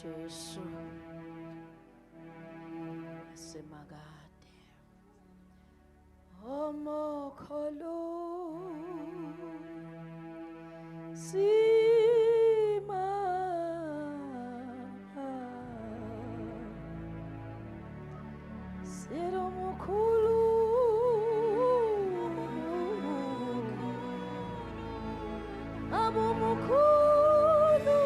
Jesu asemagade omokholo sima siromukhulu abomukhulu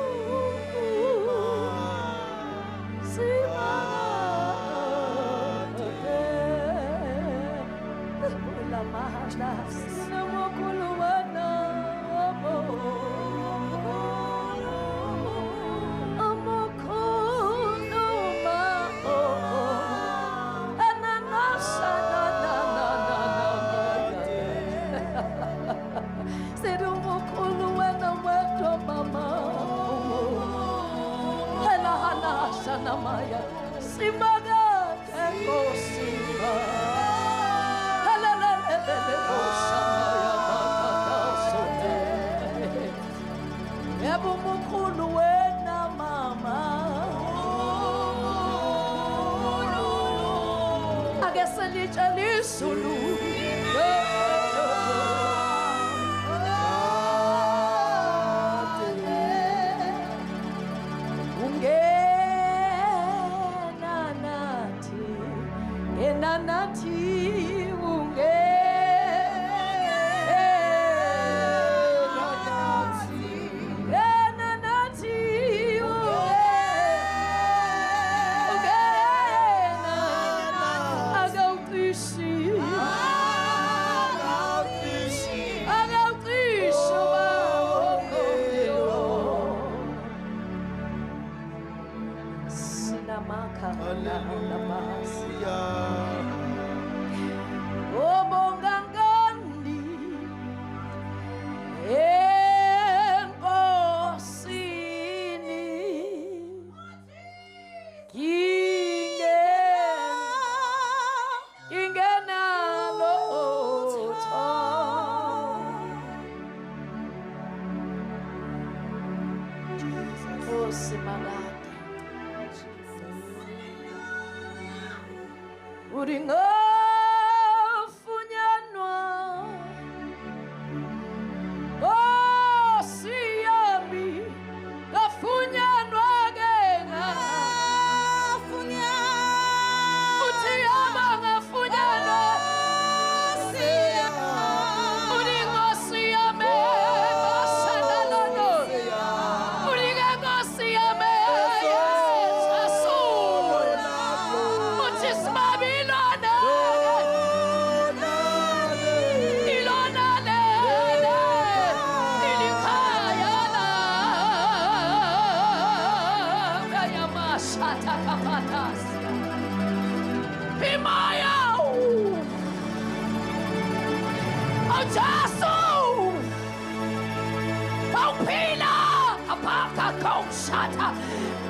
Namaya Simaga Tango Simba Halalele Oshamaya Sote Yabu Mukulu Wena Mama Agasali Chali Sulu Nati unge nati unge agautrishi sinamaka namasi Obongangani Enkosini Kingena Lotha Oh Simagati Uringa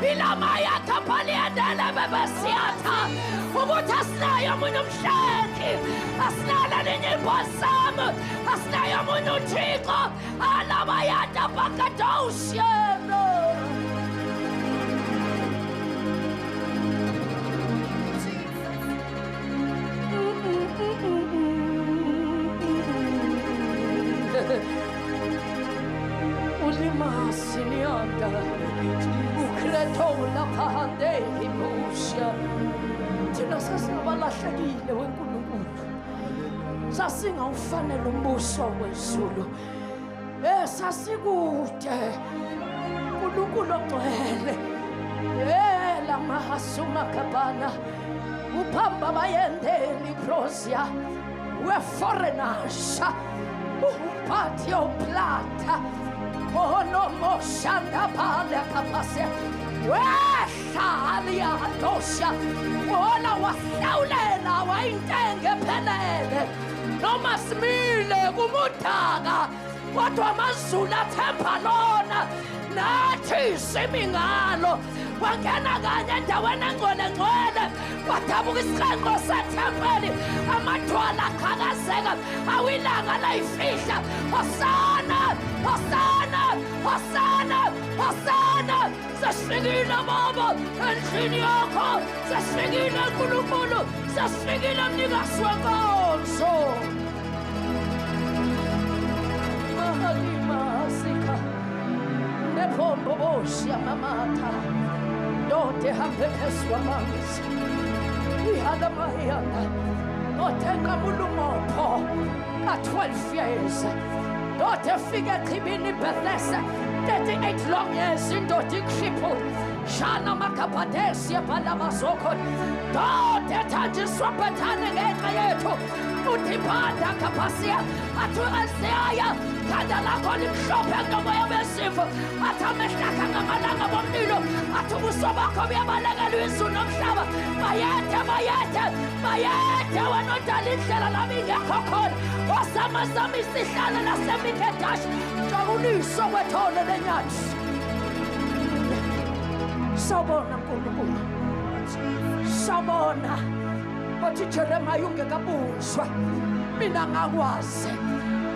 Bilamaya kapaliandela babasiata Ubutasnaya munumshaki Asnala ninibosam Asnaya munutiko Alamayata pakadoshiano Ulima sinianda Ukretola pahande himusha Thina sasingabalahlekile weNkulunkulu Sasinga ufanele umbuso wezulu Sasikude uNkulunkulu ogcwele Lamahasuma kabana Uphamba bayendeli prosia We foreigners Patio plata Oh no more shanda pala kapase Weshalia dosha Ola wasaulela waintenge pelele Noma smile kumutaga Watu amazulu athemba lona Nathi simingalo Wangena kanye endaweni engcwele wadabuka isiqenqo sethempeli amathwala akhakazeka awilanga layifihla Hosana Hosana Hosana Hosana sesifikile baba endlini yakho, sesifikile nkulunkulu, sesifikile mnikazi wenkonzo. Mahalimazika nepombo boshi yamamata ndote hambe phezu kwamanzi ihala mahiyana notenga mulumopho ka-12 years ndote efike echibini Bethesda 38 long years indoda ikripple shana makapatesi epalamazoko ndote ethanjiswa bethane ngenxa yethu uthibanda kapasiya athu Isaiah khanda lakho limhlophe ngomoya wesifo athi amehlaka ngamalanga bomlilo athi ubuso bakho buyabalekela izulu nomhlaba bayethe wena odala indlela lami ingekho khona osamazama isihlalo lasemikedashi njabuliso kwethole lenyathi. Sawubona nkulunkulu, sawubona othi Jeremiah ungekabuzwa mina ngakwazi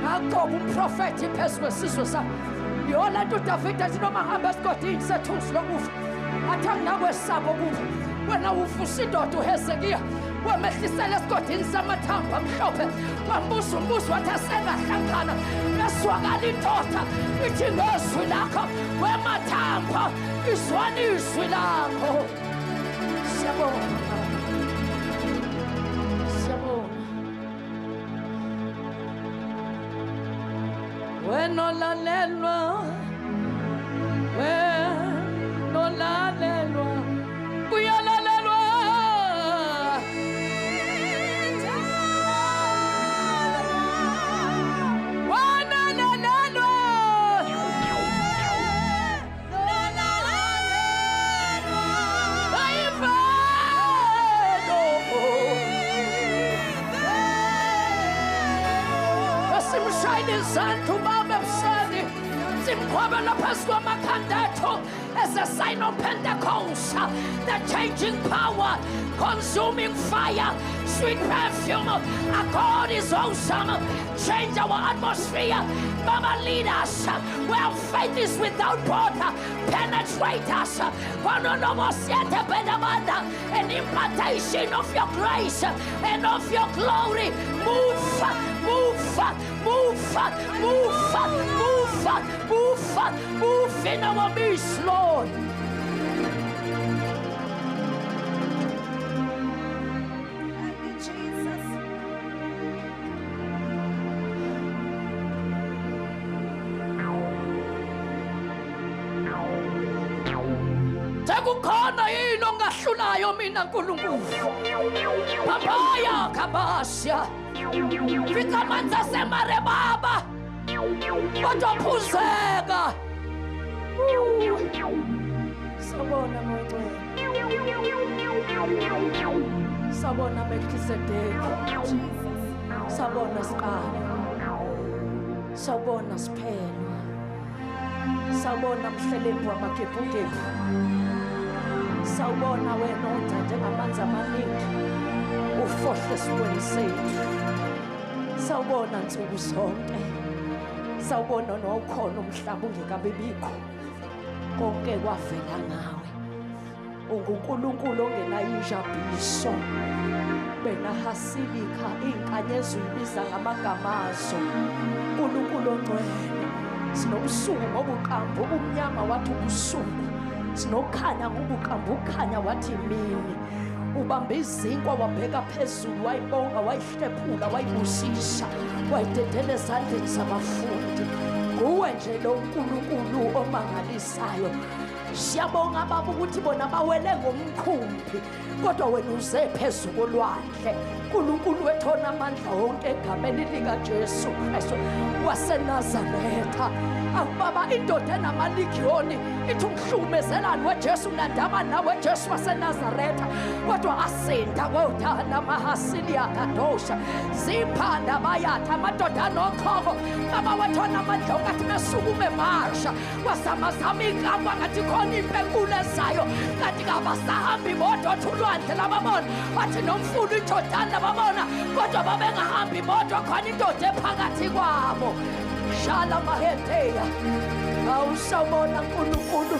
ngagoba umprofethi phezu kwesizwe sami yola nto uDavida athi noma ngihamba esigodini sethusi lokufa athi anginakwesabo kubo wena uvusa indoda uHezekiya wamehlisela esigodini samathambo amhlophe wambuza umbuzo wathi asengahlangana neswakala indoda ithi ngezwi lakho wemathambo izwani izwi lakho. Siyabonga wenolalelwa uyalalelwa wanalalelwa simshayini izandla ubaba ebusweni simkhwabela phezu kwamakhanda ethu as a sign of Pentecost, the changing power, consuming fire, sweet perfume. Our God is awesome. Change our atmosphere. Mama, lead us where faith is without border. Penetrate us. An impartation of your grace and of your glory. Move in our midst, Lord. Thank you, Jesus. Sekukhona yini ongahlulayo mina nkulunkulu papaya kabasya fika amanzi asemare baba kodwa phuzeka. Sabona moncwele, sabona Melkisedeki, sabona siqala, sabona siphelo, sabona mhlelembu wamagebhugebhu, sawubona wena onjanje ngamanzi amaningi ufohle esibweni sethu. Sawubona nsuku zonke, sawubona nokhona umhlaba ungekabibikho konke kwavela ngawe. UnguNkulunkulu ongenayo injabuliso bena hasilika inkanyezi uyibiza ngamagama azo. uNkulunkulu ongcwele sinobusuku ngobuqambo ubumnyama wathi ubusuku, sinokhanya ngobuqambo ukhanya wathi mini. Ubambe izinkwa wabheka phezulu wayibonga wayihlephula wayibusisa wayidedela ezandleni zabafundi. Nguwe nje lo uNkulunkulu omangalisayo. Siyabonga baba ukuthi bona bawele ngomkhumbi kodwa wena uze phezulu kolwandle. uNkulunkulu wethona amandla wonke egameni likaJesu Kristu waseNazaretha. Akubaba indoda enamaligioni ithi umhlukumezelani weJesu mnandaba nawe Jesu waseNazaretha kodwa asinda kodwa mahasilia kadosha ziphanda bayatha amadoda nokhoko baba wethona amandla ongathi besukume marsha wasamazama inkamba ngathi khona impenkulu ezayo kanti kabasahambi bodwa ulwandle lababona wathi nomfulu iJordani lababona kodwa babengahambi bodwa khona indoda ephakathi kwabo. Shala maheteya awusabona uNkulunkulu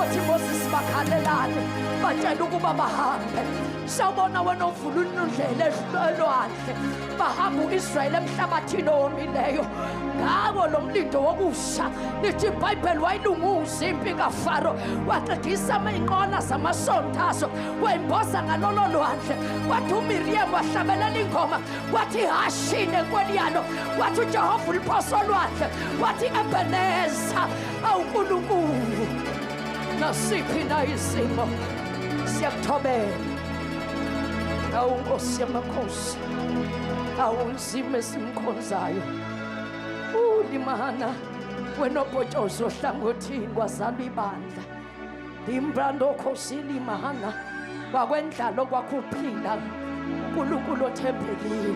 othi Moses bakhalelane batshela ukuba bahambe. Sawubona wena ovula indlela elwandle bahamba uIsrayeli emhlabathini owomileyo ngawo lo mlindo wokusha. Lithi iBhayibheli wayilunguza impi kaFaro waqedisa inqola zamasontazo wayimboza ngalolo lwandle. Wathi uMiriam wahlabelela ingoma wathi hashine enkweni yalo. Wathi uJehova uliphosa olwandle wathi Ebeneza awuNkulunkulu nasiphi na isimo siyakuthobela. Awu Nkosi yamakhosi, awu nzima esimkhonzayo ulimana wena obhotshozo ohlangothini kwazalwa ibandla imbrando Nkosi limana wakwendlalo kwakuphila uNkulunkulu othembekile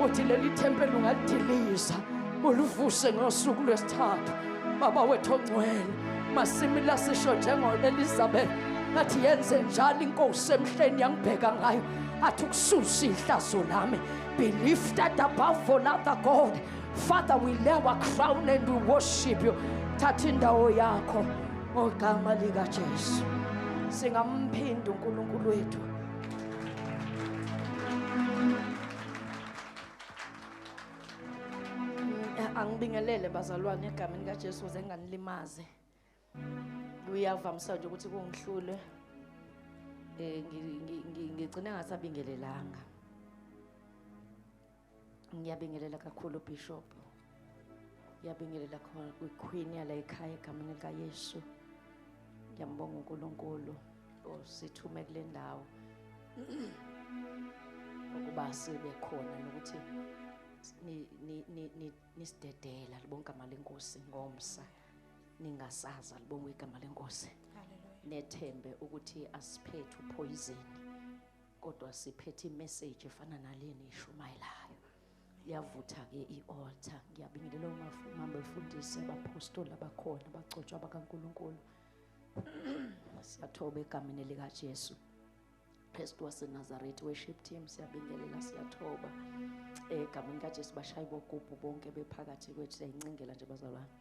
uthi leli thempeli ungalidiliza uluvuse ngosuku lwesithathu. Baba wethu ongcwele masimila sisho njengoElizabeth athi yenze njalo inkosi emhleni yangibheka ngayo athi ukususa ihlazo lami. Be lifted above all other God. Father, we lay our crown and we worship you. Thatha indawo yakho ngogama lika Jesu. Singamphinda uNkulunkulu wethu. Angibingelele bazalwane egameni kaJesu ukuze nginganilimaze. Uyavamisa nje ukuthi kungihlule. Ngigcina ngasabingelelanga. Ngiyabingelela kakhulu Bishop. Ngiyabingelela kwiQueen yala ekhaya egameni lika Yesu. Ngiyambonga uNkulunkulu osithume kule ndawo. Ukuba sibe khona nokuthi nisidedela libonke igama lenkosi ngomsa ningasaza libonke igama lenkosi. Nethembe ukuthi asiphethe upoison kodwa siphethe imessage efana naleni ishumayelayo yavutha ke ialtar. Ngiyabingelela umama befundisi abapostoli abakhona abagcotshwa bakaNkulunkulu. Siyathoba egameni lika Jesu Kristu waseNazaretha worship team siyabingelela siyathoba egameni kaJesu bashayi bogubhu bonke bephakathi kwethu siyayincengela nje bazalwane.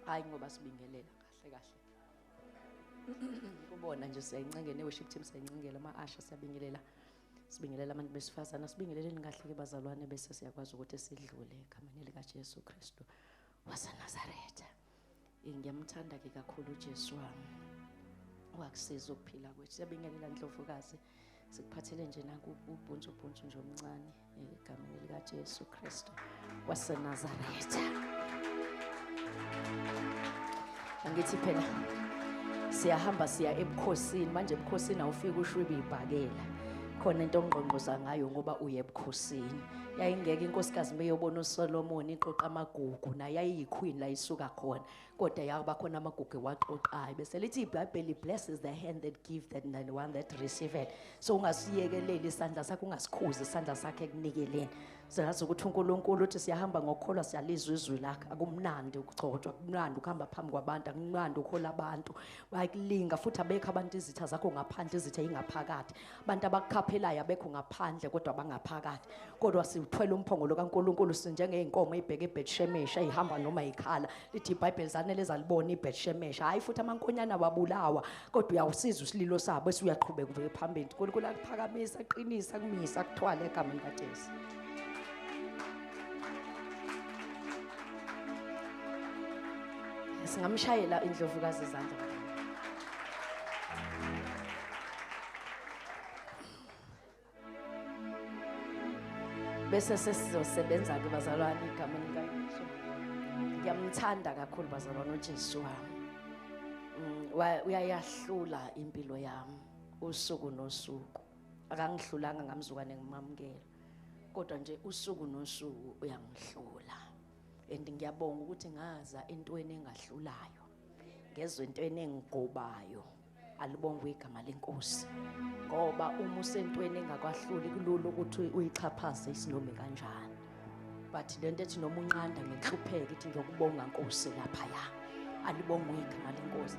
Hayi ngoba sibingelela kahle kahle kubona nje siyayincengela ne-worship team siyayincengela ama-asha siyabingelela sibingelela abantu besifazana sibingeleleni kahle ke bazalwane bese siyakwazi ukuthi sidlule egameni lika Jesu Kristu waseNazaretha. Ngiyamthanda ke kakhulu uJesu wami wakusiza ukuphila kwethu. Siyabingelela Ndlovukazi sikuphathele nje nakubuntu nje omncane egameni lika Jesu Kristu waseNazaretha. Angithi phela siyahamba siya ebukhosini manje ebukhosini awufika ushwibe ibhakela khona into ongqongqoza ngayo ngoba uye ebukhosini. Yayingeke inkosikazi meyobona uSolomon iqoqa amagugu naye yayiyiqueen la isuka khona kodwa yaba khona amagugu ewaqoqayo bese lithi iBhayibheli blesses the hand that give and the one that receive it. So ungasiyekeleli isandla sakho ungasikhuzi isandla sakhe ekunikeleni. Siyazi ukuthi uNkulunkulu uthi siyahamba ngokukholwa siyalizwa izwi lakhe. Akumnandi ukugcotshwa, akumnandi ukuhamba phambi kwabantu, akumnandi ukhola abantu. Bayikulinga futhi abekho abantu izitha zakho ngaphandle izitha ingaphakathi. Abantu abakukhaphelayo abekho ngaphandle kodwa bangaphakathi. Kodwa sithwele umphongolo kaNkulunkulu sinjengeinkomo ezibheke eBethshemesha ihamba noma ikhala. Lithi iBhayibheli zanele zalibona iBethshemesha. Hayi futhi amankonyana wabulawa kodwa uyawusiza usililo sabo bese uyaqhubeka ube phambili. uNkulunkulu akuphakamisa aqinisa kumisa akuthwala egameni kaJesu. Singamshayela Indlovukazi izandla. Bese sesizosebenza ke bazalwane egameni likaYesu. Ngiyamthanda kakhulu bazalwane uJesu wami. Uyayahlula impilo yami usuku nosuku. Akangihlulanga ngamzukwane ngimamukela. Kodwa nje usuku nosuku uyangihlula. And ngiyabonga ukuthi ngaza entweni engahlulayo. Ngezwe entweni engigobayo. Alibongwe igama lenkosi. Ngoba uma usentweni engakwahluli kulula ukuthi uyichaphaze isinome kanjani. But lento ethi noma unqanda ngenhlupheko ithi ngiyokubonga Nkosi lapha ya. Alibongwe igama lenkosi.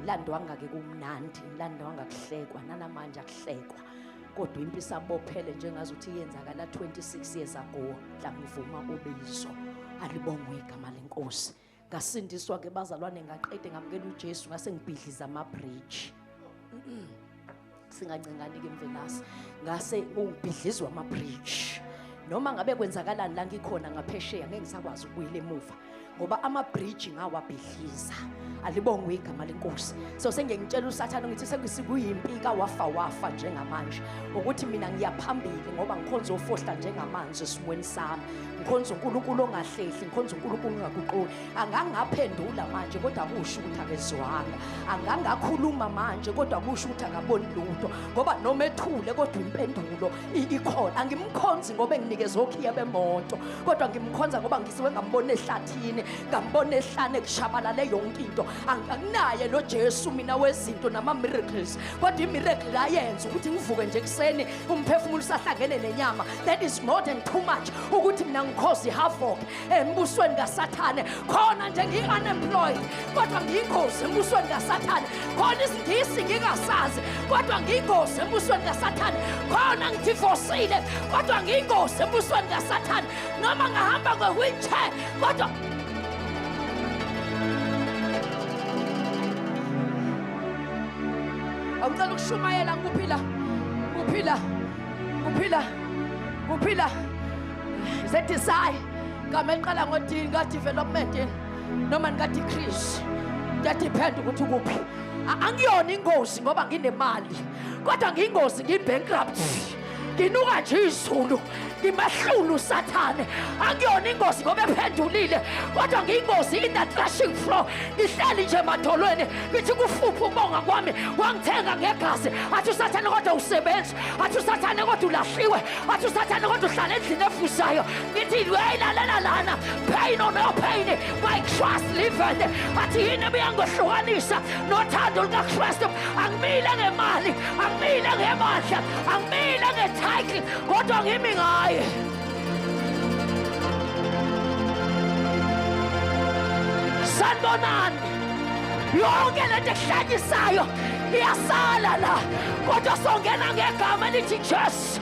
Landwanga ke kumnandi, landwanga kuhlekwa nanamanje akuhlekwa. Kodwa impilo isabophele njengazi ukuthi iyenzakala 26 years ago la ngivuma ubizo. alibongwe igama lenkosi. Ngasindiswa ke bazalwane, ngaqede ngamukela uJesu, ngase ngibhidliza ama-bridge. Singancengani ke Mvelasi, ngase ngibhidlizwa ama-bridge. Noma ngabe kwenzakalani la ngikhona ngaphesheya ngeke ngisakwazi ukubuyela emuva ngoba ama-bridge ngawabhidliza. Alibongwe igama lenkosi. So sengiyangitshela uSathane ngithi sekuyimpika wafa njengamanje ukuthi mina ngiyaphambili ngoba ngikhonza ufohla njengamanzi esimweni sami. Ngikhonza uNkulunkulu ongahlehli, ngikhonza uNkulunkulu ongaguquki. Angangaphendula manje kodwa kusho ukuthi akezwanga. Angangakhuluma manje kodwa kusho ukuthi akaboni lutho ngoba noma ethule kodwa impendulo ikhona. Angimkhonzi ngoba enginikeza okhiya bemoto kodwa ngimkhonza ngoba ngisiwe ngambona ehlathini, ngambona ehlane kushabalale yonke into. Anginaye lo Jesu mina wezinto nama miracles kodwa imiracle ayenza ukuthi ngivuke nje ekseni umphefumulo usahlangene nenyama. That is more than too much ukuthi mina ngikhozi havoc embusweni kaSathane. Khona nje ngi-unemployed kodwa ngiyingozi embusweni kaSathane. Khona isingisi ngingasazi kodwa ngiyingozi embusweni kaSathane. Khona ngidivosile kodwa ngiyingozi embusweni kaSathane. Noma ngahamba kwe-wheelchair kodwa awucela ukushumayela kuphila zedesire ngame eqala ngodini ka-development noma nika-decrease. Kuyadependa ukuthi ukuphi. Angiyona ingozi ngoba nginemali kodwa ngiyingozi ngi-bankrupt, nginuka nje izulu, ngimahlulu uSathane. Angiyona ingozi ngoba ephendulile kodwa ngiyingozi in the threshing floor. Ngihleli nje emadolweni ngithi kufuphi ukubonga kwami wangithenga ngegazi. Athi uSathane kodwa usebenza, athi uSathane kodwa ulahliwe, athi uSathane kodwa uhlala endlini efusayo. Ngithi lalela lana, pain or no pain, my trust liveth. Athi yini ebeyangihlukanisa nothando lukaKristu? Angimile ngemali, angimile ngemandla, angimile ngetitle kodwa ngimi ngaye. Sanibonani, yonke lento ehlanyisayo iyasala la kodwa songena ngegama elithi Jesu.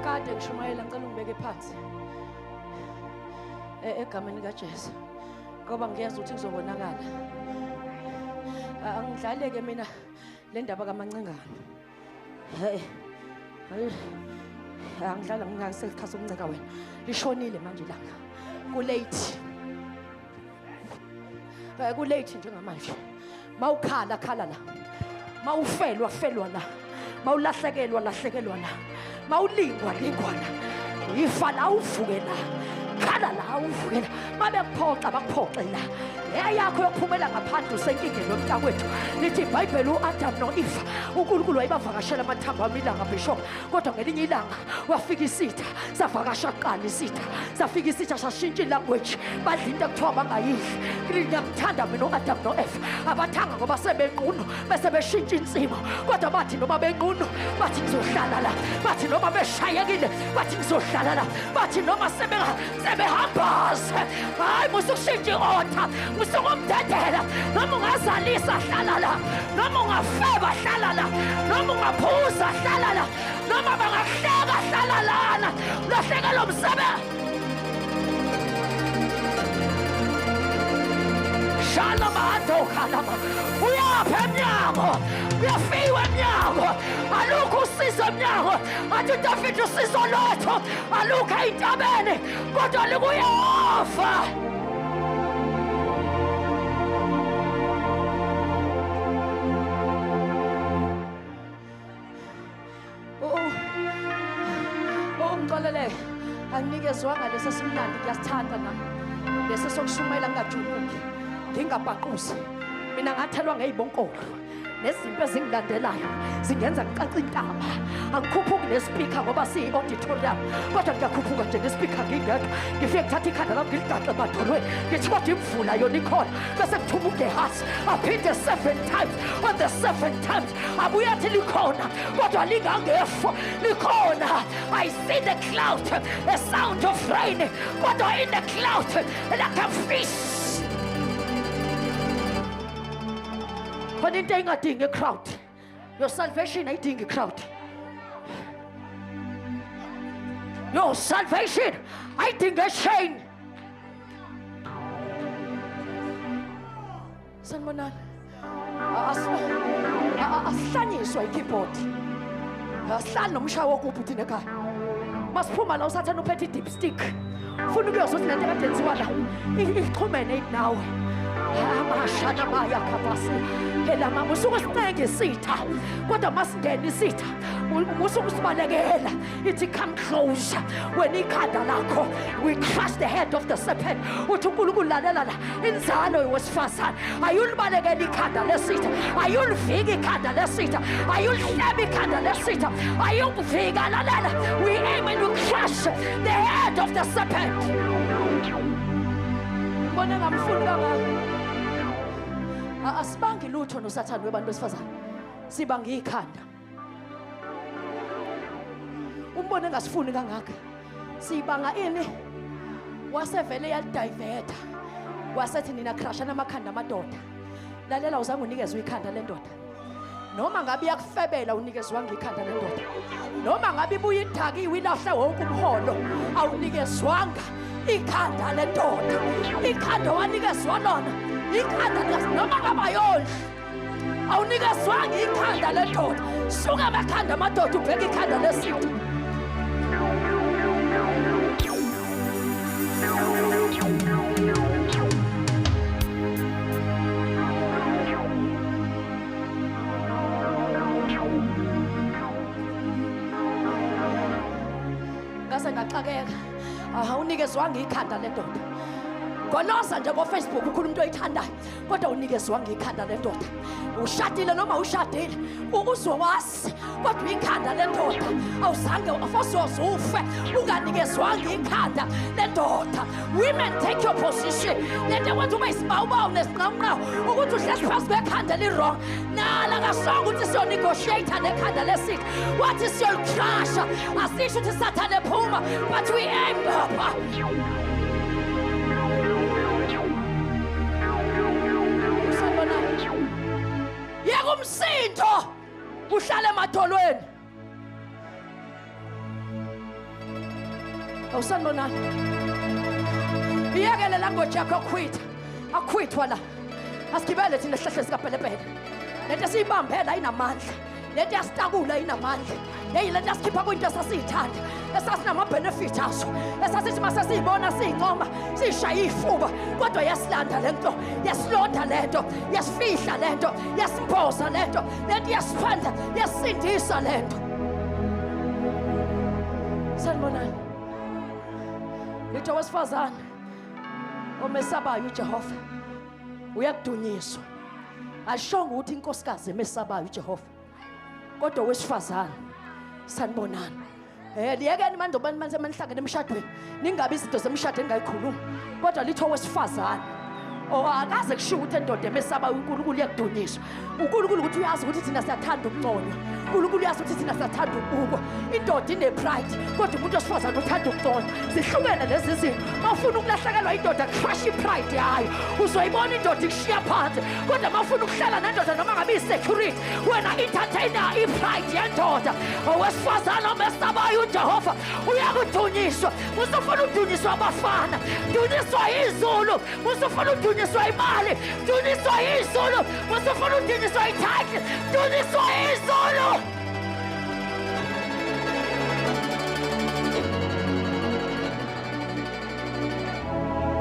Kade ngishumayela ngicela ungibeke phansi egameni kaJesu ngoba ngiyeza ukuthi kuzobonakala. Angidlaleke mina le ndaba kaMancengane. Angidlala ngingasesikhathi sokunceka wena. Lishonile manje ilanga. Kulate njengamanje. Mawukhala la. Mawufelwa la. Mawulahlekelwa la. Mawulingwa la. Ifa la uvuke la. Khala la uvukela babe kuphoxa bakuphoxe la. Eyakho yokuphumela ngaphandle usenkingeni yomntakwethu. Lithi iBhayibheli uAdam noEva uNkulunkulu wayebavakashela amathambo amilanga bishop kodwa ngelinye ilanga wafika isitha savakasha kuqala isitha safika isitha sashintsha ilanguage badla into ekuthiwa bangayidli. Ngiyamthanda mina uAdam noEva abathanga ngoba sebenqunu bese beshintsha insimo kodwa bathi noma benqunu bathi ngizohlala la, bathi noma beshayekile bathi ngizohlala la, bathi noma sebehambaze hayi musukushintsha iotha musungumdedela noma ungazalisa hlala la, noma ungafeba hlala la, noma ungaphuza hlala la, noma bangahleka hlala lana ulahleka lo msebenzi. Shalom adokhalama uyapha emnyango uyafiwa emnyango alukho usizo emnyango athi uDavide usizo lwethu alukho ey'ntabeni kodwa likuyehova. Ngixolele anginikezwanga lesi simnandi ngiyasithanda nami lesi sokushumayela ngingajuluki ngingabhaquzi mina ngathelwa ngey'bonkolo nezimpi ezingilandelayo zingenza ngicaca intaba. Angikhuphuki nespeaker ngoba siyi-auditorium kodwa ngiyakhuphuka nje nespeaker ngingedwa ngifike ngithatha ikhanda lami ngiligaxe emadolweni ngithi kodwa imvula yona ikhona bese ngithuma uGehazi aphinde 7 times. On the 7 times abuye athi likhona kodwa lingangefo likhona. I see the cloud, a sound of rain kodwa in the cloud like a fish. khona into engadingi crowd. Your salvation ayidingi crowd. Your salvation ayidingi shame. Sanibonani. Asihlanyiswa ikeyboard. Asihlali nomshawo wokuphi thina ekhaya. Masiphuma la usathana uphethe i-dipstick. Ufuna ukuyozothi lento ekade yenziwa la ixhumene nawe. Amashana maya khabasi. Phela mama usuke sinenge isitha. Kodwa masingena isitha, usuke usibalekela. Ithi come closer. When ikhanda lakho, we crush the head of the serpent. Uthi uNkulunkulu lalela la. Inzalo yowesifazane. Ayulibalekela ikhanda lesitha. Ayulivika ikhanda lesitha. Ayulihleba ikhanda lesitha. Ayukuvika lalela. We aim and we crush the head of the serpent. Bona ngamfuni kangaka. Asibangi lutho nosathane webantu besifazane. Sibanga ikhanda. Umbone engasifuni kangaka. Sibanga ini? Wasevele yadivert. Wasethi nina crush namakhanda amadoda. Lalela uzange unikezwe ikhanda lendoda. Noma ngabe yakufebela unikezwa ngekhanda lendoda. Noma ngabe ibuye idhakiwe ilahle wonke umholo awunikezwanga ikhanda lendoda. Ikhanda wanikezwa lona. Ikhanda noma ngabayona. Awunikezwanga ikhanda lendoda. Suka amakhanda amadoda ubheka ikhanda lesitha. Ngase ngaxakeka. Awunikezwanga ikhanda lendoda. Gonoza nje ko Facebook ukhuluma into oyithandayo kodwa unikezwanga ikhanda lendoda. Ushadile noma ushadile uzokwazi kodwa ikhanda lendoda awuzange afosoze ufe unganikezwanga ikhanda lendoda. Women take your position. Lento kwenza ube isibawubawu nesinqamqa ukuthi uhlezi phansi kwekhanda li-wrong. Nala ngasonga ukuthi siyo-negotiate nekhanda lesitha. Wathi siyolikrasha. Asisho ukuthi Sathane phuma but we aim up. Yeka umsindo uhlale emadolweni. Awusanibonani? Iyekele language yakho akhwithwa la. Asigibele thina esihlahle sikapelepele. Lento esiyibambela inamandla. Lento yasitakula inamandla. Hey lento asikhipha kwinto esasiyithanda. Esasinama-benefit aso. Esasithi masesiyibona siyincoma siyishaya ifuba kodwa yasilanda lento, yasilonda lento, yasifihla lento, yasimboza lento, lento yasiphandla, yasindisa lento. Sanibonani? Litho wesifazane omesabayo uJehova uyakudunyiswa. Ashonga ukuthi inkosikazi emesabayo uJehova. Kodwa wesifazane sanibonani. Liyekeni manje obani manje manihlangene emshadweni ningabe izinto zemshado engayikhuluma kodwa litho wesifazane akaze kushiwo ukuthi endoda emesaba uNkulunkulu yakudunyiswa. uNkulunkulu ukuthi uyazi ukuthi thina siyathanda ukunconywa. uNkulunkulu uyazi ukuthi thina siyathanda ukubukwa. Indoda ine-pride kodwa umuntu wesifazane uthanda ukunconywa. Zihlukene lezi zinto. Mawufuna ukulahlekelwa indoda crush i-pride yayo. Uzoyibona indoda ikushiya phansi kodwa mawufuna ukuhlala nendoda noma ngabe i-security wena entertainer i-pride yendoda. Owesifazane omesabayo uJehova uyakudunyiswa. Usufuna ukudunyiswa abafana, dunyiswa izulu. Usufuna ukudunyiswa imali, dunyiswa izulu. Usufuna ukudunyiswa ithakli, dunyiswa izulu.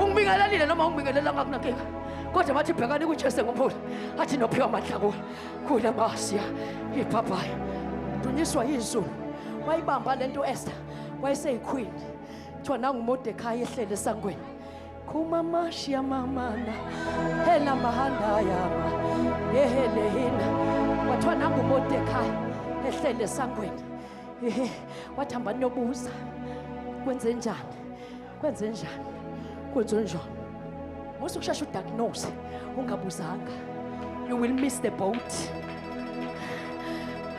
Ungibingelelile noma ungibingelelanga kunankinga kodwa bathi bhekani kuJesu ngomphula athi nophiwa amandla kule masiya ibhabhayi dunyiswa izulu. Wayibamba lento Esther wayeseyiqueen kuthiwa nanguMordekhai ehlele esangweni kumamashi yamamana hela mahanda yama yehelehina wathiwa nanguMordekhai ehlele esangweni wathamba nobuza kwenze njani kwenze njani. Musukushasha udiagnose ungabuzanga you will miss the boat.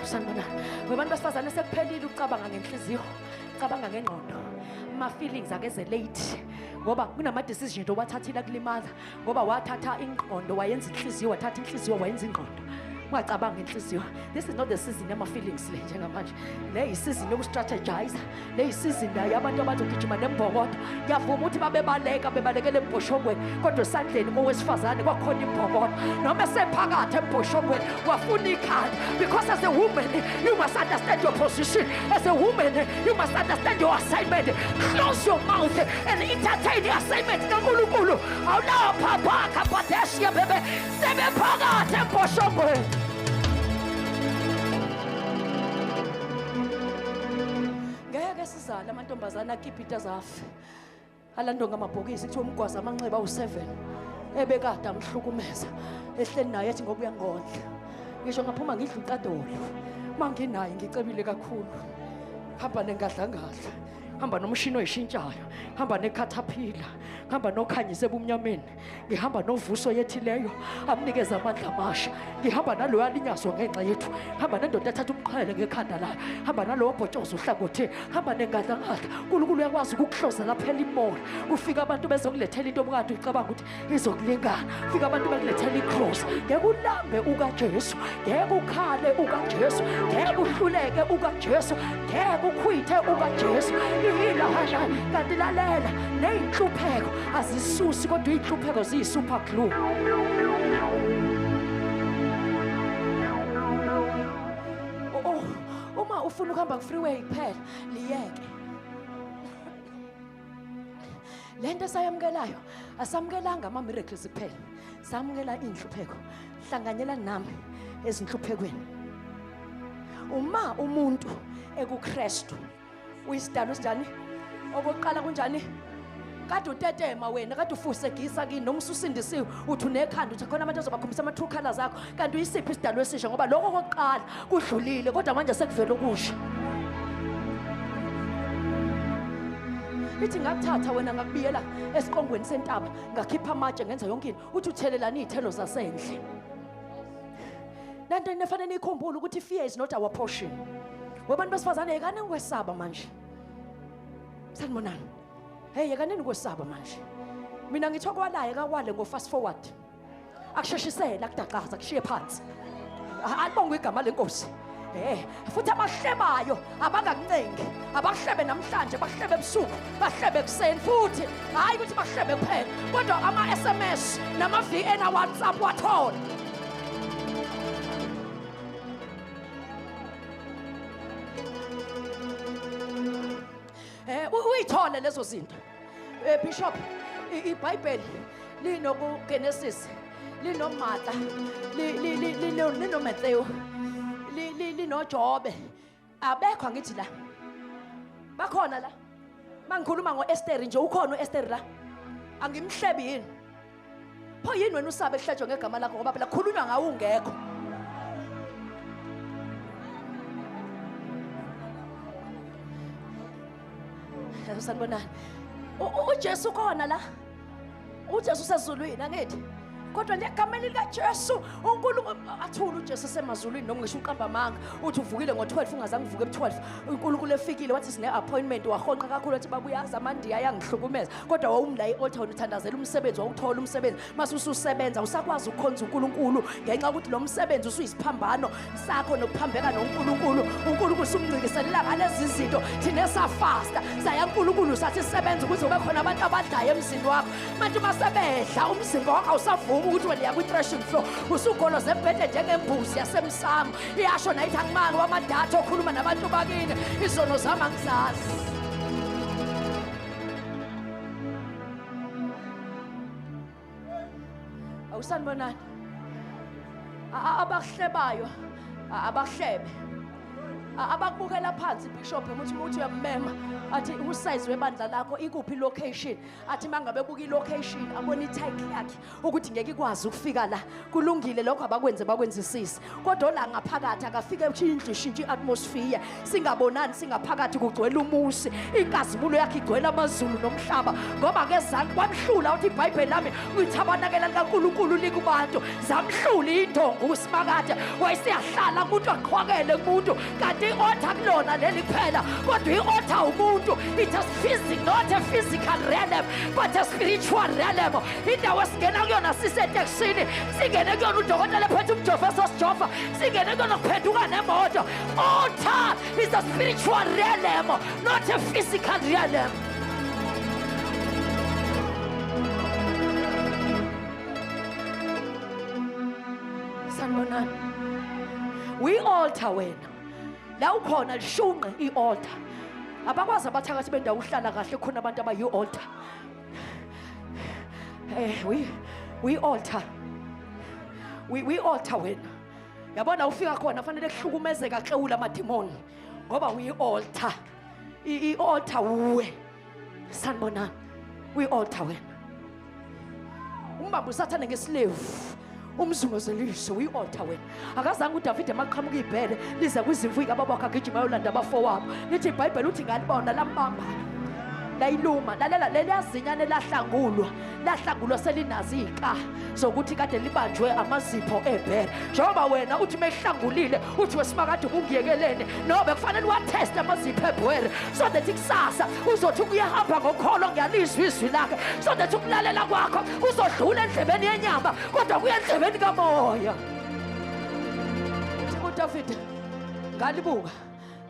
Sanibona webantu besifazane sekuphelile ucabanga ngenhliziyo cabanga ngengqondo. Ma feelings akeze late ngoba kunama decisions owathathile kulimaza ngoba wathatha ingqondo wayenza inhliziyo wathatha inhliziyo wayenza ingqondo. ungacabanga inhliziyo. This is not the season yama-feelings le njengamanje. Le yisizini yokustrategize. Le yisizini la yabantu abazogijima nembhokodo. Ngiyavuma ukuthi bebalekele embhoshongweni, kodwa esandleni kowesifazane kwakhona imbhokodo. Noma sephakathi embhoshongweni wafuna ikhanda. Because as a woman, you must understand your position. As a woman, you must understand your assignment. Close your mouth and entertain the assignment kaNkulunkulu. Awulawo papa kapateshiya bebe sebephakathi embhoshongweni. Ngeke sizala amantombazana akhipha itazafi. Alando ngamabhokisi kuthiwa umgwaza amanxeba u7 ebekade amhlukumeza ehleli naye ethi ngoba uyangondla. Ngisho ngaphuma ngidla ucadolo manginaye ngicebile kakhulu. Hamba nengadlangadla, hamba nomshini oyishintshayo, hamba necaterpillar, hamba nokhanyisa ebumnyameni, ngihamba novuso yethileyo amnikeza amandla amasha, ngihamba naloya linyazwa ngenxa yethu, hamba nendoda ethatha umqhele ngekhanda layo, hamba nalowo bhotshoza uhlangotheni, hamba nengadlangadla. uNkulunkulu uyakwazi ukukuhloza laphela imoya. Kufika abantu bezokulethela into obukade ucabanga ukuthi izokulingana, kufika abantu bekulethela icross. Ngeke ulambe ukaJesu, ngeke ukhale ukaJesu, ngeke uhluleke ukaJesu, ngeke ukhwithe ukaJesu. Yila kanjani? Kanti lalela, neyinhlupheko azisusi kodwa inhlupheko ziyi-super glue. Uma ufuna ukuhamba ku-freeway kuphela liyeke. Le nto esayamukelayo asamukelanga ama-miracles kuphela, samukela iy'nhlupheko. Hlanganyela nami ezinhluphekweni. Uma umuntu ekuKristu uyisidalo sinjani? Okokuqala kunjani? Kade utetema wena, kade ufusegisa kini, noma ususindisiwe uthi unekhanda uthi khona abantu azobakhombisa ama-true colours akho, kanti uyisiphi isidalo esisha ngoba lokho okokuqala kudlulile kodwa manje sekuvela okusha. Ithi ngakuthatha wena ngakubiyela esiqongweni sentaba, ngakhipha amatshe ngenza yonke into, uthi uthelelana iy'thelo zasendle. Nanto nefanele ikhumbule ukuthi fear is not our portion. Wabantu besifazane yekani ngikwesaba manje. Sanibonani? Hey, yekani ngikwesaba manje. Mina ngitho kwalaye kakwale ngo fast forward. Akusheshisela akudaqaza kushiye phansi. Alibonga igama lenkosi. Futhi abahlebayo abangakuncengi, abahlebe namhlanje, bahlebe ebusuku, bahlebe ekuseni futhi. Hayi ukuthi bahlebe kuphela, kodwa ama-SMS nama-VN WhatsApp wathola. Uyithole lezo zinto. Bishop, iBhayibheli linokuGenesis, linoMatha, linoMathewu, linoJobe. Abekho ngithi la. Bakhona la. Mangikhuluma ngoEsther nje ukhona uEsther la. Angimhlebi yini? Pho yini wena usabe kuhlatshwa ngegama lakho ngoba phela khulunywa ngawe ungekho. Sanibonani. uJesu khona la. uJesu sezulwini angithi. Kodwa ngegama likaJesu uNkulunkulu athula uJesu semazulwini noma ngisho uqamba amanga uthi uvukile ngo12 ungazange uvuke ebu12 uNkulunkulu efikile wathi sine appointment wahonqa kakhulu wathi babuyaza amandiya ayangihlukumeza kodwa wawumla ialtar uthandazela umsebenzi wawuthola umsebenzi mase ususebenza usakwazi ukukhonza uNkulunkulu ngenxa ukuthi lo msebenzi usuyisiphambano sakho nokuphambeka noNkulunkulu. uNkulunkulu sumncikiselela ngalezi zinto thina esafasta saya uNkulunkulu sathi sisebenza ukuthi ube khona abantu abadlayo emzini wakho manje masebedla umzimba wakho awusavuki ukuthi wena uya ku-threshing floor usugoloza embhede njengembuzi yasemsamo iyasho nayithi angimanga wamadatha okhuluma nabantu bakini izono zami angizazi. Awusanibonani? Abakuhlebayo abahlebe abakubukela phansi bishop ukuthi uyamema athi usize webandla lakho ikuphi location athi mangabe buka ilocation abona ititle yakhe ukuthi ngeke ikwazi ukufika la kulungile lokho bakwenzisisa kodwa la ngaphakathi akafike ushintshe iatmosphere singabonani singaphakathi kugcwele umusi inkazimulo yakhe igcwele amazulu nomhlaba ngoba kezansi kwamhlula uthi iBhayibheli lami uyithabanakela likaNkulunkulu likubantu zamhlula indonga usimakade wayesiyahlala umuntu aqhwakele kumuntu kanti kanti i-altar kulona leli kuphela kodwa i-altar umuntu. It's a physical, not a physical realm but a spiritual realm. Indawo singena kuyona siseteksini, singene kuyona udokotela phethe umjovo esosijova, singene kuyona kuphenduka nemoto. Altar is a spiritual realm, not a physical realm. Sanibonani. We altar wena. La ukhona lishunqe i-altar. Abakwazi abathakathi bendawo uhlala kahle khona abantu abayi-altar. We altar. We altar wena. Yabona ufika khona fanele kuhlukumeze kaxewula amadimoni ngoba uyi-altar. I-altar uwe. Sanibonani. We altar wena. Umbamba usathane ngeslave. Umzunguzelise uyi-altar wena. Akazange uDavide maqhamuka ibhele lize kwizimvu ikababa wakhe agijima yolanda abafowabo. Lithi iBhayibheli uthi ngalibona lambamba layiluma lalela leliyazinyane lahlangulwa selinazi ika zokuthi kade libanjwe amazipho ebhele. Njengoba wena uthi mehlangulile uthi wesimakade ungiyekelene nobe kufanele watheste amazipho ebhele so that ikusasa uzothi uyahamba ngokholo ngiyalizwa izwi lakhe so that ukulalela kwakho uzodlula endlebeni yenyama kodwa kuya endlebeni kamoya. uDavide ngalibuka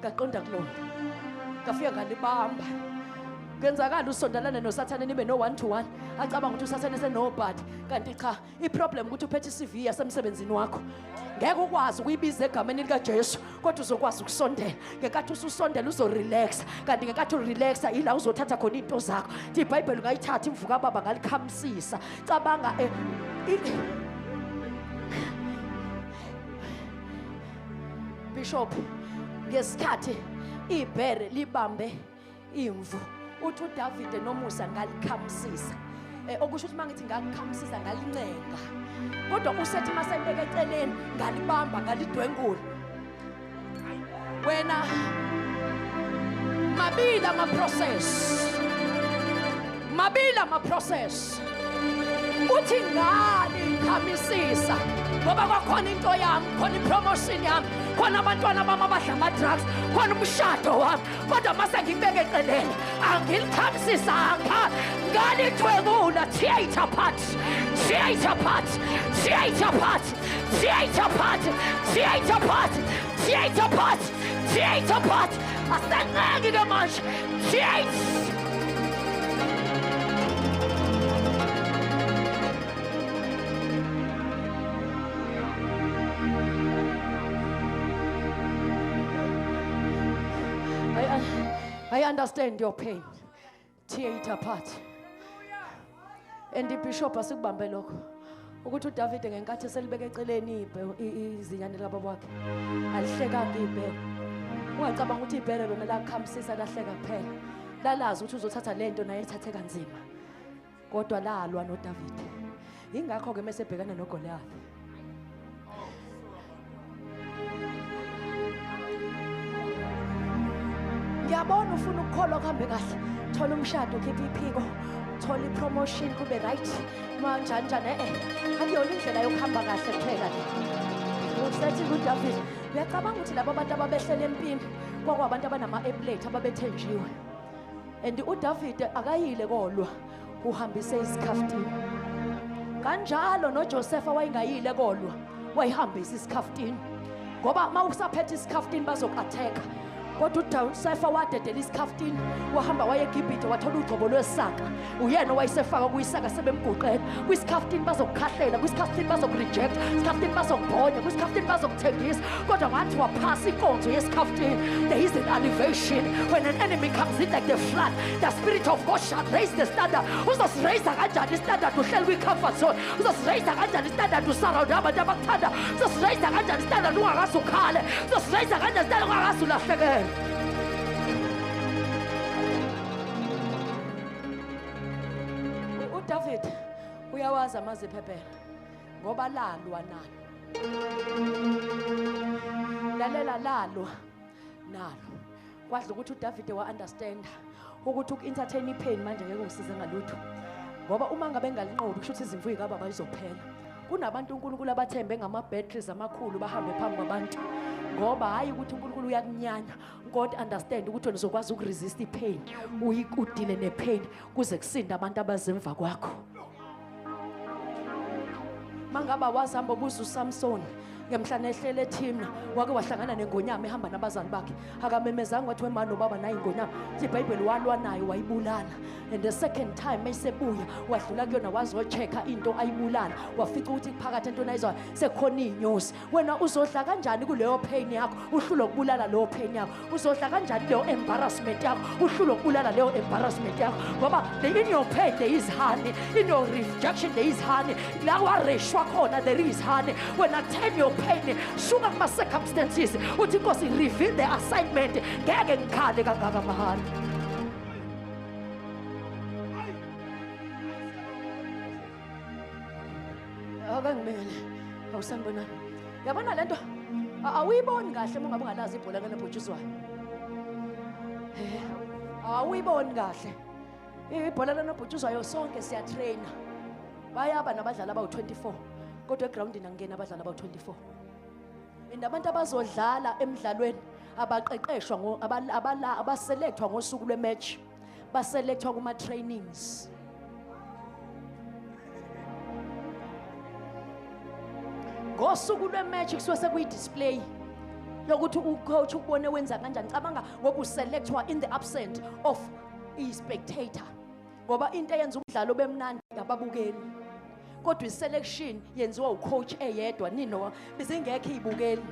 ngaqonda kulona ngafika ngalibamba. Kenzakala usondelane noSathane nibe no 1-to-1 acabanga ukuthi uSathane senobhadi kanti cha iproblem ukuthi uphethe iCV yasemsebenzini wakho. Ngeke ukwazi ukuyibiza egameni lika Jesu kodwa uzokwazi ukusondela. Ngekathi ususondela uzorelaxa kanti ngekathi urelaxa ila uzothatha khona into zakho. iBhayibheli ungayithatha imvuka baba ngalikhamisisa. Cabanga Bishop ngesikhathi ibhere libambe imvu uthi uDavide noMusa ngalikhamisisa. Okusho ukuthi mangithi ngalikhamisisa ngalincenga. Kodwa usethi masayibeka eceleni ngalibamba ngalidwengula. Wena mabila ma process. Uthi ngalikhamisisa ngoba kwakhona into yami, khona ipromotion yami, khona abantwana bami abadla ama-drugs, khona umshado wami. Kodwa mase ngibeke eceleni angilikhamisisanga ngalidwengula. Theater part asengeke ke manje. I understand your pain. Theater part. And the bishop asikubambe lokho. Ukuthi uDavide ngenkathi selibeke eceleni izinyane lababa wakhe. Alihlekanga ibhele. Ungacabanga ukuthi ibhele lona lakhamisisa lahleka kuphela. Lalazi ukuthi uzothatha lento naye ethathe kanzima. Kodwa lalwa noDavide. Ingakho ke mase ebhekana noGoliath. Ngiyabona ufuna ukukholwa kuhambe kahle. Thola umshado ukhipha iphiko. Thola ipromotion kube right. Manje akuyona indlela yokuhamba kahle kuphela le. Usethi kuDavid, uyacabanga ukuthi labo abantu ababehlele empini kwakwabantu abanama-airplate ababethenjiwe. And uDavid akayile kolwa uhambise isikhaftini. Kanjalo noJosepha wayengayile kolwa wayihambisa isikhaftini. Ngoba mawusaphethe isikhaftini bazokatheka. Kodwa uJosepha wadedela isikhaftini wahamba waye eGibhithe wathola ugcobo lwesaka. Uyena wayesefaka kuyisaka sebemguqela. Kwisikhaftini bazokukhahlela, kwisikhaftini bazokureject, kwisikhaftini bazokubhonya, kwisikhaftini bazokuthengisa. Kodwa ngathi waphasa inkonzo yesikhaftini. There is an elevation when an enemy comes in like the flood. The Spirit of God shall raise the standard. Uzosiraise kanjani standard uhleli kwi-comfort zone. Uzosiraise kanjani standard usurround abantu abakuthanda. Uzosiraise kanjani standard ungakaze ukhale. Uzosiraise kanjani standard ungakaze ulahlekele. uDavid uyawazi amaziphephela ngoba lalwa nalo. Lalela lalwa nalo. Kwadla ukuthi uDavid wa-understand ukuthi uku-entertain ipain manje ngeke kusize ngalutho. Ngoba uma ngabe ngalinqobi kusho ukuthi izimvu zikababa zizophela. kunabantu uNkulunkulu abathembe ngama-batteries amakhulu bahambe phambi kwabantu ngoba hayi ukuthi uNkulunkulu uyakunyanya. God understand ukuthi wena uzokwazi ukuresist ipain, udile nepain kuze kusinde abantu abazemva kwakho. Mangaba wazihamba ubuza uSamson ngemhlanje ehlele Timna wake wahlangana nengonyama ehamba nabazali bakhe, akamemezanga wathi wemani ubaba nayo ingonyama, iBhayibheli walwa nayo wayibulala. And the second time esebuya wadlula kuyona wazochecka into ayibulala, wafica ukuthi phakathi entona izwa sekhona inyosi. Wena uzodla kanjani kuleyo pain yakho uhlule ukubulala leyo pain yakho? Uzodla kanjani leyo embarrassment yakho uhlule ukubulala leyo embarrassment yakho? Ngoba in your pain there is honey, in your rejection there is honey, la wareshwa khona there is honey. When I turn your pain suka kuma circumstances uthi Nkosi reveal the assignment, ngeke ngikhale kangaka mahali. Akangimele awusanibonani. Yabona lento awuyiboni kahle uma ngabe ungalazi ibhola lenobhutshuzwayo. Awuyiboni kahle ibhola lenobhutshuzwayo, sonke siya trainer. Bayaba nabadlali abawu-24 kodwa egroundini angena abadlali abawu-24. Abantu abazodlala emidlalweni abaqeqeshwa abaselekthwa ngosuku lwematch, baselekthwa kuma trainings. Ngosuku lwematch kusuke sekuyi-display yokuthi ucoach ukubone wenza kanjani. Cabanga ngoba uselekthwa in the absence of i-spectator, ngoba into eyenza umdlalo bemnandi ngababukeli, kodwa i-selection yenziwa ucoach eyedwa, nino bizingekho izibukeli.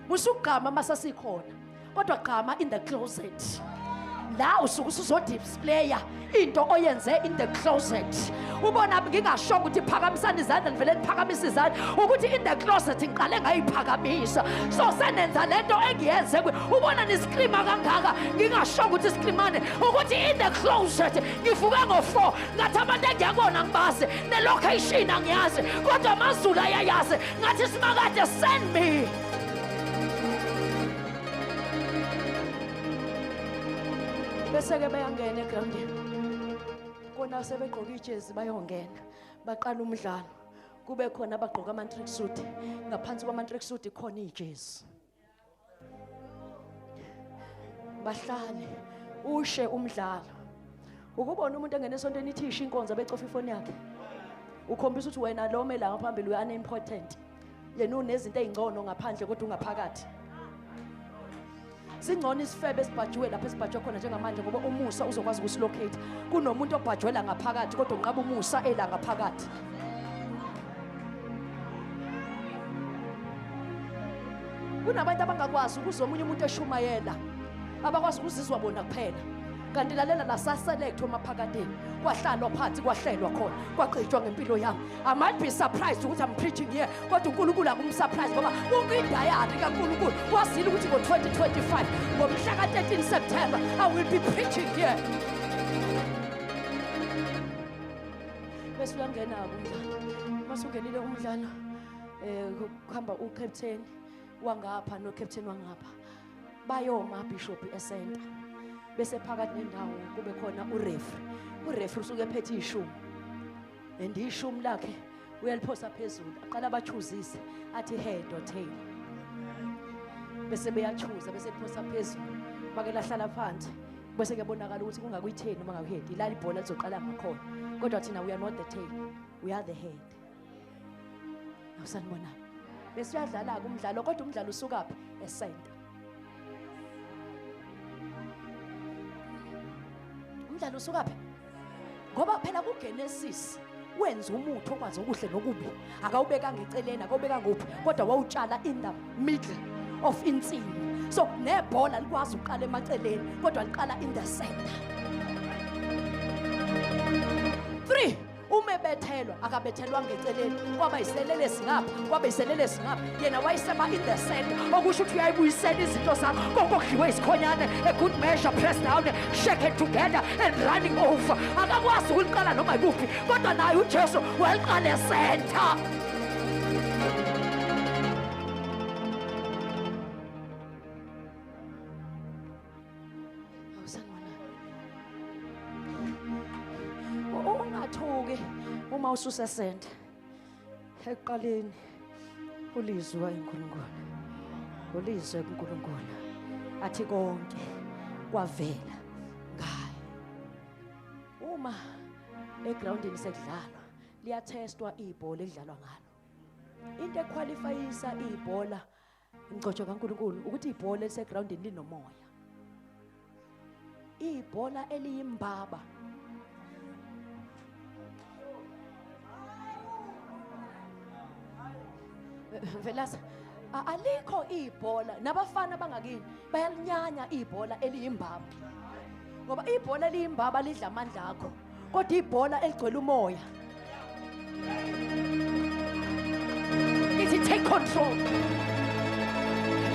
Musugqama masasikhona kodwa gqama in the closet. La usuke usuzodisplaya into oyenze in the closet. Ubona ngingasho ukuthi phakamisana izandla, nivele niphakamisa izandla ukuthi in the closet ngiqale ngayiphakamisa. So senenza lento engiyenze ubona niscreama kangaka, ngingasho ukuthi screamane ukuthi in the closet ngivuka ngo4 ngathi abantu engiyabona ngibazi, ne-location angiyazi kodwa amazulu ayayazi, ngathi simakade send me. Bese-ke bayangena egroundini, kona sebegqoka ijezi bayongena baqala umdlalo. Kube khona abagqoka ama-track suit, ngaphansi kwama-track suit khona ijezi. Bahlale ushe umdlalo. Ukubona umuntu engena esontweni ithisha inkonzo becofa ifoni yakhe, ukhombisa ukuthi wena lo mela ngaphambili uya-unimportant, yena unezinto ezingcono ngaphandle kodwa ungaphakathi. Singcono isifebe esibhajwe lapha esibhajwe khona njengamanje ngoba umusa uzokwazi ukusilocate kunomuntu obhajwela ngaphakathi kodwa unqaba umusa ela ngaphakathi. Kunabantu abangakwazi ukuzwa omunye umuntu eshumayela, abakwazi ukuzizwa bona kuphela. Kanti lalela la saselect maphakadeni kwahlalwa phansi kwahlelwa khona kwaqhitshwa ngempilo yami. I might be surprised ukuthi I'm preaching here kodwa uNkulunkulu akumsurprise ngoba ukuyidayari kaNkulunkulu wasile ukuthi ngo-2025 ngomhla ka-13 September I will be preaching here. Bese uyangena umdlalo, masungenile umdlalo kuhamba ucaptain wangapha no-captain wangapha bayoma bishop esenta. Bese phakathi nendawo kube khona ureferee usuke ephethe ishumi, and ishumi lakhe uyaliphosa phezulu aqala abachuzise athi head or tail. Bese beyachuza bese liphosa phezulu bake lahlala phansi, bese kuyabonakala ukuthi kungakuyi-10 noma ngakuyi-head ilala ibhola lizoqala ngakhona, kodwa thina we are not the tail, we are the head. Awusanibona? Bese uyadlala-ke umdlalo kodwa umdlalo usukaphi? Esenta. Umdlalo usukaphi? Ngoba phela kuGenesis wenza umuthi okwazi okuhle nokubi, akawubekanga eceleni, akawubekanga kuphi, kodwa wawutshala in the middle of insini. So nebhola likwazi ukuqala emaceleni kodwa liqala in the center. 3 umebethelwa akabethelwa ngeceleni, kwaba iselele singapha, kwaba iselele singapha, yena wayisema in the center, okusho ukuthi uyayibuyisela izinto zakho konke okudliwe isikhonyane, a good measure pressed down, shake it together and running over. Akakwazi ukuliqala noma yikuphi kodwa naye uJesu waliqala esenta. Ungathuki uma ususesenda ekuqaleni ulizwe uNkulunkulu ulizwe uNkulunkulu athi konke kwavela ngaye. Uma egroundini sekudlalwa liyathestwa ibhola elidlalwa ngalo. Into equalifyisa ibhola imgcotsho kaNkulunkulu ukuthi ibhola elisegroundini linomoya. Ibhola eliyimbaba velasa alikho ibhola nabafana bangakini bayalinyanya ibhola eliyimbaba ngoba ibhola eliyimbaba lidla amandla akho kodwa ibhola eligcwele umoya lithi take control.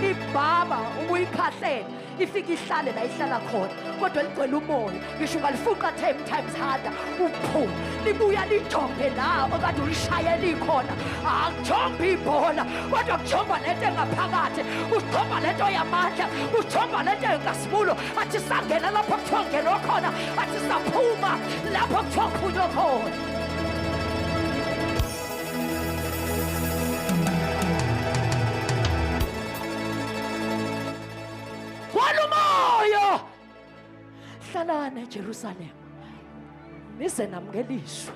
Ibhaba ubuyikhahlele ifika ihlale la ihlala khona kodwa ligcwele umoya ngisho ungalifuqa 10 times harder uphuma libuya lijonge la okade ulishayela ikhona akujonga ibhola kodwa kujonga lento engaphakathi ujonga lento yamandla ujonga lento enkasimulo athi sangena lapho kuthiwa ngeno khona athi saphuma lapho kuthiwa kuphunywa khona. Walumoyo hlalana eJerusalem nize namngeliswe.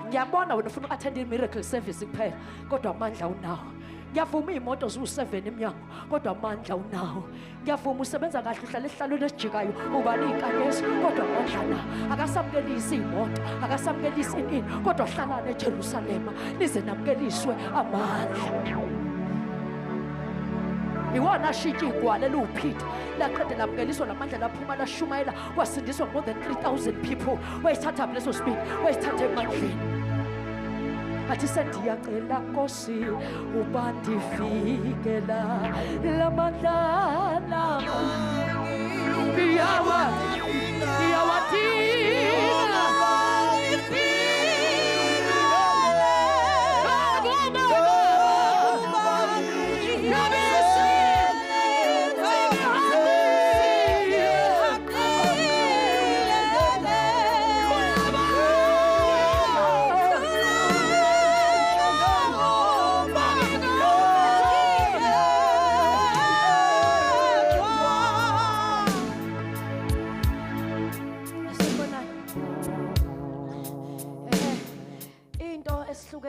Ngiyabona wena ufuna uattend miracle service kuphela kodwa amandla unawo. Ngiyavuma imoto zu7 eminyango kodwa amandla unawo. Ngiyavuma usebenza kahle uhlala esihlalweni esijikayo uba linkanyezi kodwa amandla nawo. Akasamkelisi imoto akasamkelisi ini kodwa hlalana eJerusalem nize namngeliswe amandla. Iwona shiki igwala luphitha laqeda lamkeliswa lamandla laphuma lashumayela kwasindiswa more than 3,000 people wayithatha leso speed wayithatha emandleni athi sendiyacela Nkosi ubandifikela lamandla iyawadinga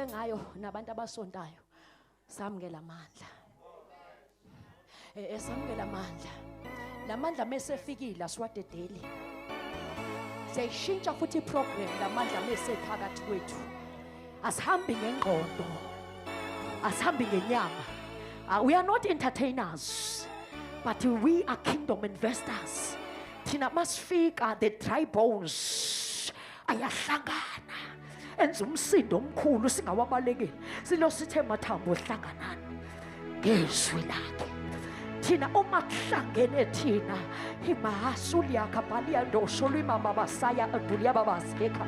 ngayo nabantu abasontayo samukela amandla samukela amandla lamandla mesefikile asiwadedeli siyishintsha futhi program lamandla mesephakathi kwethu asihambi ngengqondo asihambi ngenyama we are not entertainers but we are kingdom investors. Thina masifika the dry bones ayahlangana enza umsindo omkhulu singawabalekeli silosithe mathambo hlanganani ngezwi lakhe. Thina uma kuhlangene thina imahasulia kapalia ndosolo imama basaya adulia babaseka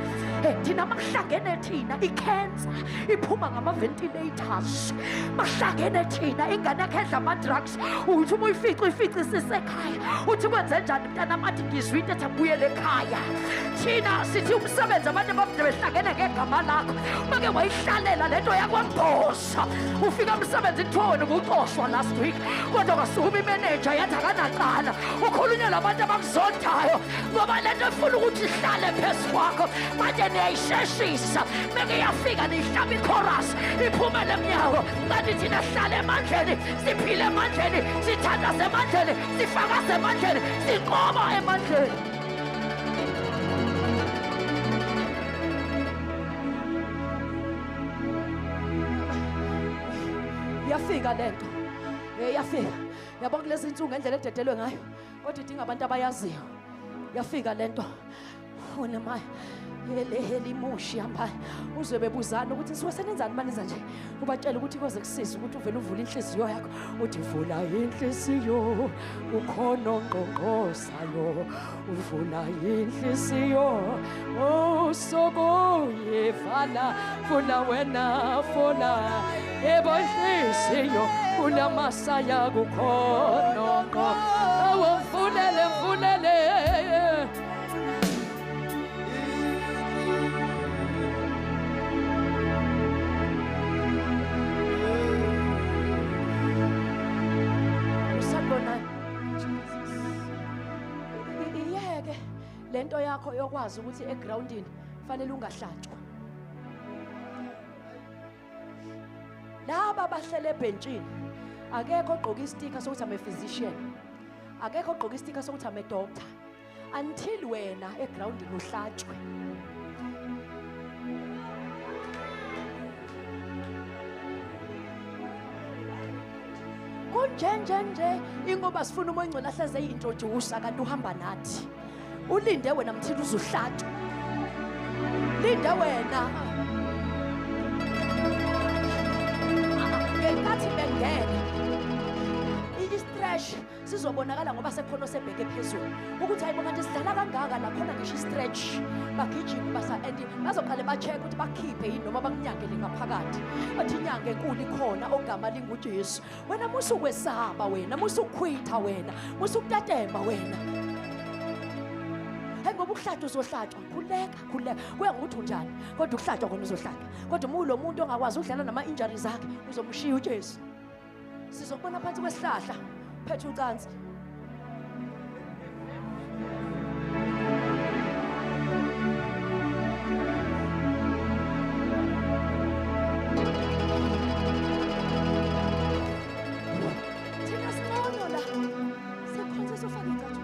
thina makuhlangene thina icancer iphuma ngama ventilators makuhlangene thina ingane yakhe ama drugs uthi uyifica sisekhaya uthi kwenze njani mntana mathi ngizwile ethi abuyele ekhaya. Thina sithi umsebenzi abantu abamde behlangene ngegama lakho make wayihlalela lento yakwambosa ufika umsebenzi kuthiwa ubuxoshwa last week kodwa kwasuka imanager yathi akanaqala ukhulunywa labantu abakuzondayo ngoba lento efuna ukuthi ihlale phezu kwakho manje niyayisheshisa make yafika nihlaba ichorus iphumele emnyango kanti thina sihlale emandleni siphile emandleni sithandaze emandleni sifakaze emandleni sinqoba emandleni. Yafika lento yafika yabona kulezi insuku ngendlela ededelwe ngayo kodwa idinga abantu abayaziyo. Yafika lento unemaye elimushi yambaye uzwe bebuzana ukuthi siwasenenzani maniza nje ubatshela ukuthi koze kusisa ukuthi uvele uvula inhliziyo yakho uthi vula inhliziyo ukhona ongqongqozayo uvula inhliziyo usokoye vala funa wena funa yebo inhliziyo unamasaya kukhona awuvulele vulele lento yakho yokwazi ukuthi egroundini fanele ungahlatshwa. Laba bahlele ebhentshini akekho ogqoka istika sokuthi ame physician, akekho ogqoka istika sokuthi ame doctor until wena egroundini uhlatshwe. Kunjenje ingoba sifuna umoya ingcwele ahleze introduce kanti uhamba nathi. Ulinde wena mthini uzuhlatshwa. Linde wena. Ngenkathi bengena i-stretch sizobonakala ngoba sekhono sebheke phezulu ukuthi hayibo kanti sidlala kangaka nakhona ngisho i-stretch bagijima basa and bazoqale ba-check ukuthi bakhiphe yini noma bakunyangele ngaphakathi athi inyanga enkulu ikhona ogama linguJesu. Wena musukwesaba, wena musukhwitha, wena musukutatema, wena hayi ngoba ukuhlatshwa uzohlatshwa. Khuleka kuya ngokuthi unjani, kodwa ukuhlatshwa khona uzohlatshwa. Kodwa umulo umuntu ongakwazi ukudlala nama-injuries akhe uzomshiya uJesu. Sizokubona phansi kwesihlahla phethe ucansi. Thina singcono la sekhonza sofaka intathu.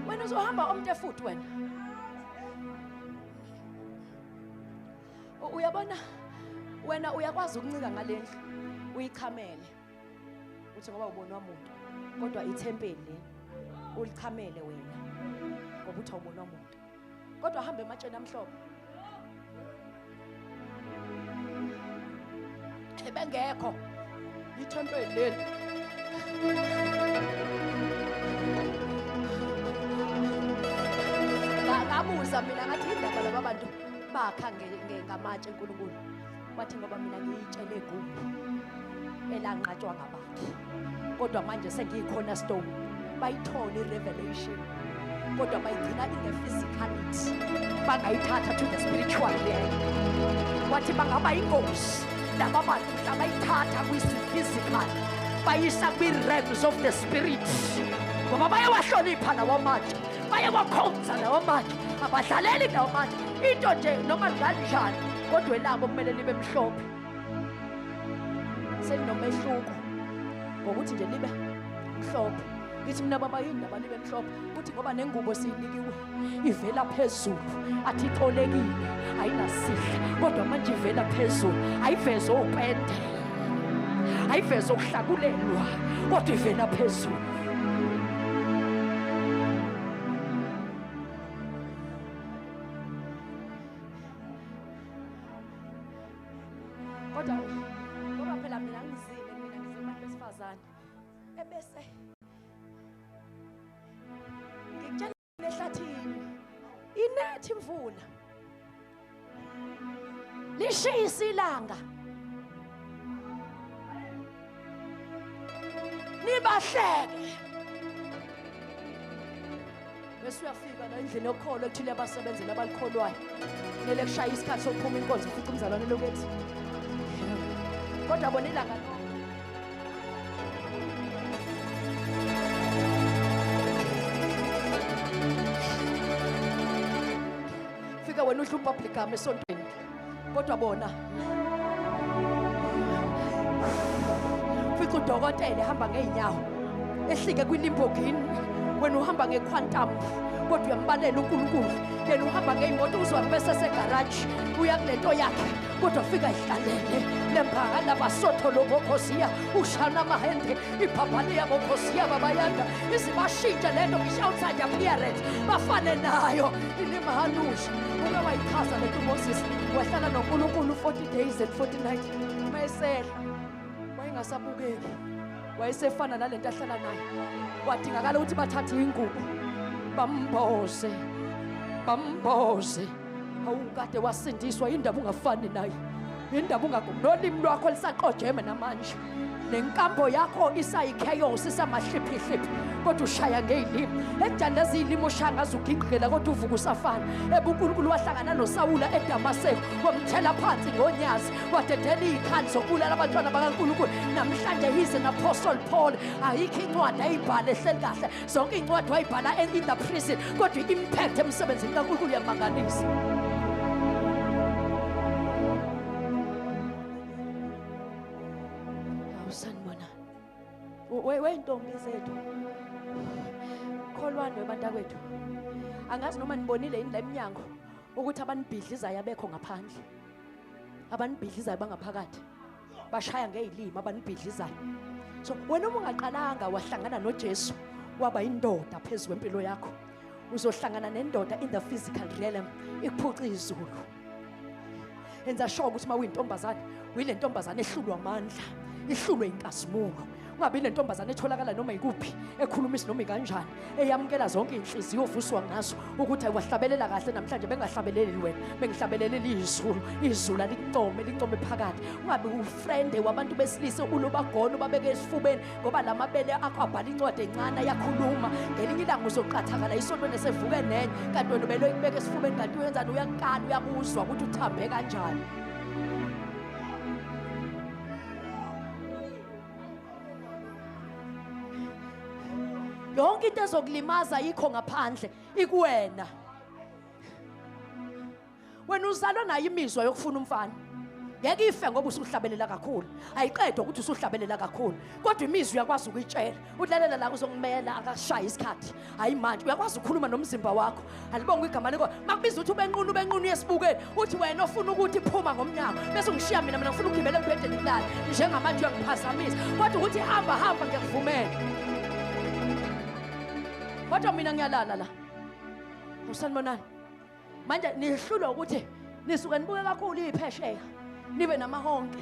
Wena uzohamba omnte futhi wena. Uyabona wena uyakwazi ukuncika ngalendlu uyichamele uthi ngoba ubonwa umuntu, kodwa ithempeli le ulichamele wena ngoba uthi awubonwa umuntu, kodwa hamba ematsheni amhlophe ebengekho ithempeli leli. Ngabuza mina ngathi indaba laba bantu bakha ngamatshe eNkulunkulu. Bathi ngoba mina ngiyitshele igumbi elanqatshwa ngabantu, kodwa manje sengiyi-cornerstone. Bayithole i-revelation kodwa bayigcina ine-physicality, bangayithatha to the spiritual realm. Wathi bangaba ingozi laba bantu mhla bayithatha kwi-physical bayisa kwi-realms of the spirit, ngoba bayawahlonipha lawo manje, bayawakhonza lawo manje, abadlaleli lawo manje. Into nje noma kanjani kodwa elabo kumele libe mhlophe. Selinomehluko ngokuthi nje libe mhlophe. Ngithi mina baba yini laba libe mhlophe? Uthi ngoba nengubo siyinikiwe ivela phezulu, athi ixolekile ayinasihle, kodwa manje ivela phezulu ayiveze opende, ayiveze okuhlakulelwa, kodwa ivela phezulu. Kodwa ngoba phela mina ngizile, mina ngisebantu besifazane ebese ngikutshela ehlathini inethi imvula lishisa ilanga, nibahleke bese uyafika la endlini yokholo ekuthile abasebenzeli abalikholwayo kumele kushaya isikhathi sokuphuma inkonzo futhi umzalwane lokuthi kodwa bona ilanga fika wena udla upublicam esontweni, kodwa bona fika udokotela ehamba ngeenyawo ehlike kwiLimbogini, wena uhamba ngequantum kodwa uyambalela uNkulunkulu. Yena uhamba ngeimoto uzwabese segaraji uya kulento yakhe, kodwa fika ihlalele lempha labasotho lobokhosiya ushana mahende iphaphani yabokhosiya babayanda izibashintsha lento ngisho-outside appearance bafane nayo inimahanusha. Uke wayichaza lento uMoses wahlala noNkulunkulu 40 days and 40 nights. Mayesehla wayengasabukeki, wayesefana nalento ahlala nayo. Kwadingakala ukuthi bathathe ingubo bamboze awukade wasindiswa indaba ungafani naye. indaba ungagumi nolimi lwakho lisaqojeme namanje nenkambo yakho isayichaos isamahliphihliphi kodwa ushaya ngezilimi ekujani lezi zilimi ushaya ngazo ugingqela kodwa uvuka usafana ebuNkulunkulu wahlangana noSawula eDamaseko wamthela phansi ngonyazi wadedela izikhali zokubulala abantwana bakaNkulunkulu namhlanje yize naPaul Paul ayikho incwadi ayibhala ehleli kahle zonke incwadi wayibhala in the prison kodwa impact emsebenzini kaNkulunkulu yamangalisa. Sanibona wentombi zethu kholwane webantakwethu angazi noma nibonile yini la eminyango ukuthi abanibhidlizayo abekho ngaphandle abanibhidlizayo bangaphakathi bashaya ngezilimi abanibhidlizayo so wena uma ungaqalanga wahlangana noJesu waba indoda phezulu kwempilo yakho uzohlangana nendoda in the physical realm ikuphuca izulu enza sure ukuthi mawuyintombazane uyile ntombazane ehlulwa amandla ihlulwe inkazimulo ungabi nentombazane etholakala noma ikuphi ekhulumisa noma kanjani eyamukela zonke inhliziyo ovuswa ngazo ukuthi ayiwahlabelela kahle namhlanje bengahlabeleli wena bengihlabelele izulu lincome phakathi ungabi ufriend wabantu besilisa ulobagono babeke esifubeni ngoba lamabele akho abhala incwadi encane yakhuluma ngelinye ilanga uzoqathakala isonto nesevuke nenye kanti wena ubelo ikubeka esifubeni kanti uyenzani uyakala uyakuzwa ukuthi uthambe kanjani. Yonke into ezokulimaza yikho ngaphandle ikuwena wena uzalwa nayo imizwa yokufuna umfana ngeke ife ngoba usuhlabelela kakhulu ayiqedwe ukuthi usuhlabelela kakhulu kodwa imizwa uyakwazi ukuyitshela udlalela la uzongimela akashaya isikhathi hayi manje uyakwazi ukukhuluma nomzimba wakho alibonga igama leko makubiza ukuthi ubenqunu yesibukeni uthi wena ofuna ukuthi iphuma ngomnyango bese ungishiya mina ngifuna ukugibela embhedeni kulala njengamanje uyangiphazamisa kodwa ukuthi hamba ngiyakuvumela kodwa mina ngiyalala la usanibonani manje nihlulwa ukuthi nisuke nibuke kakhulu iphesheya nibe namahonke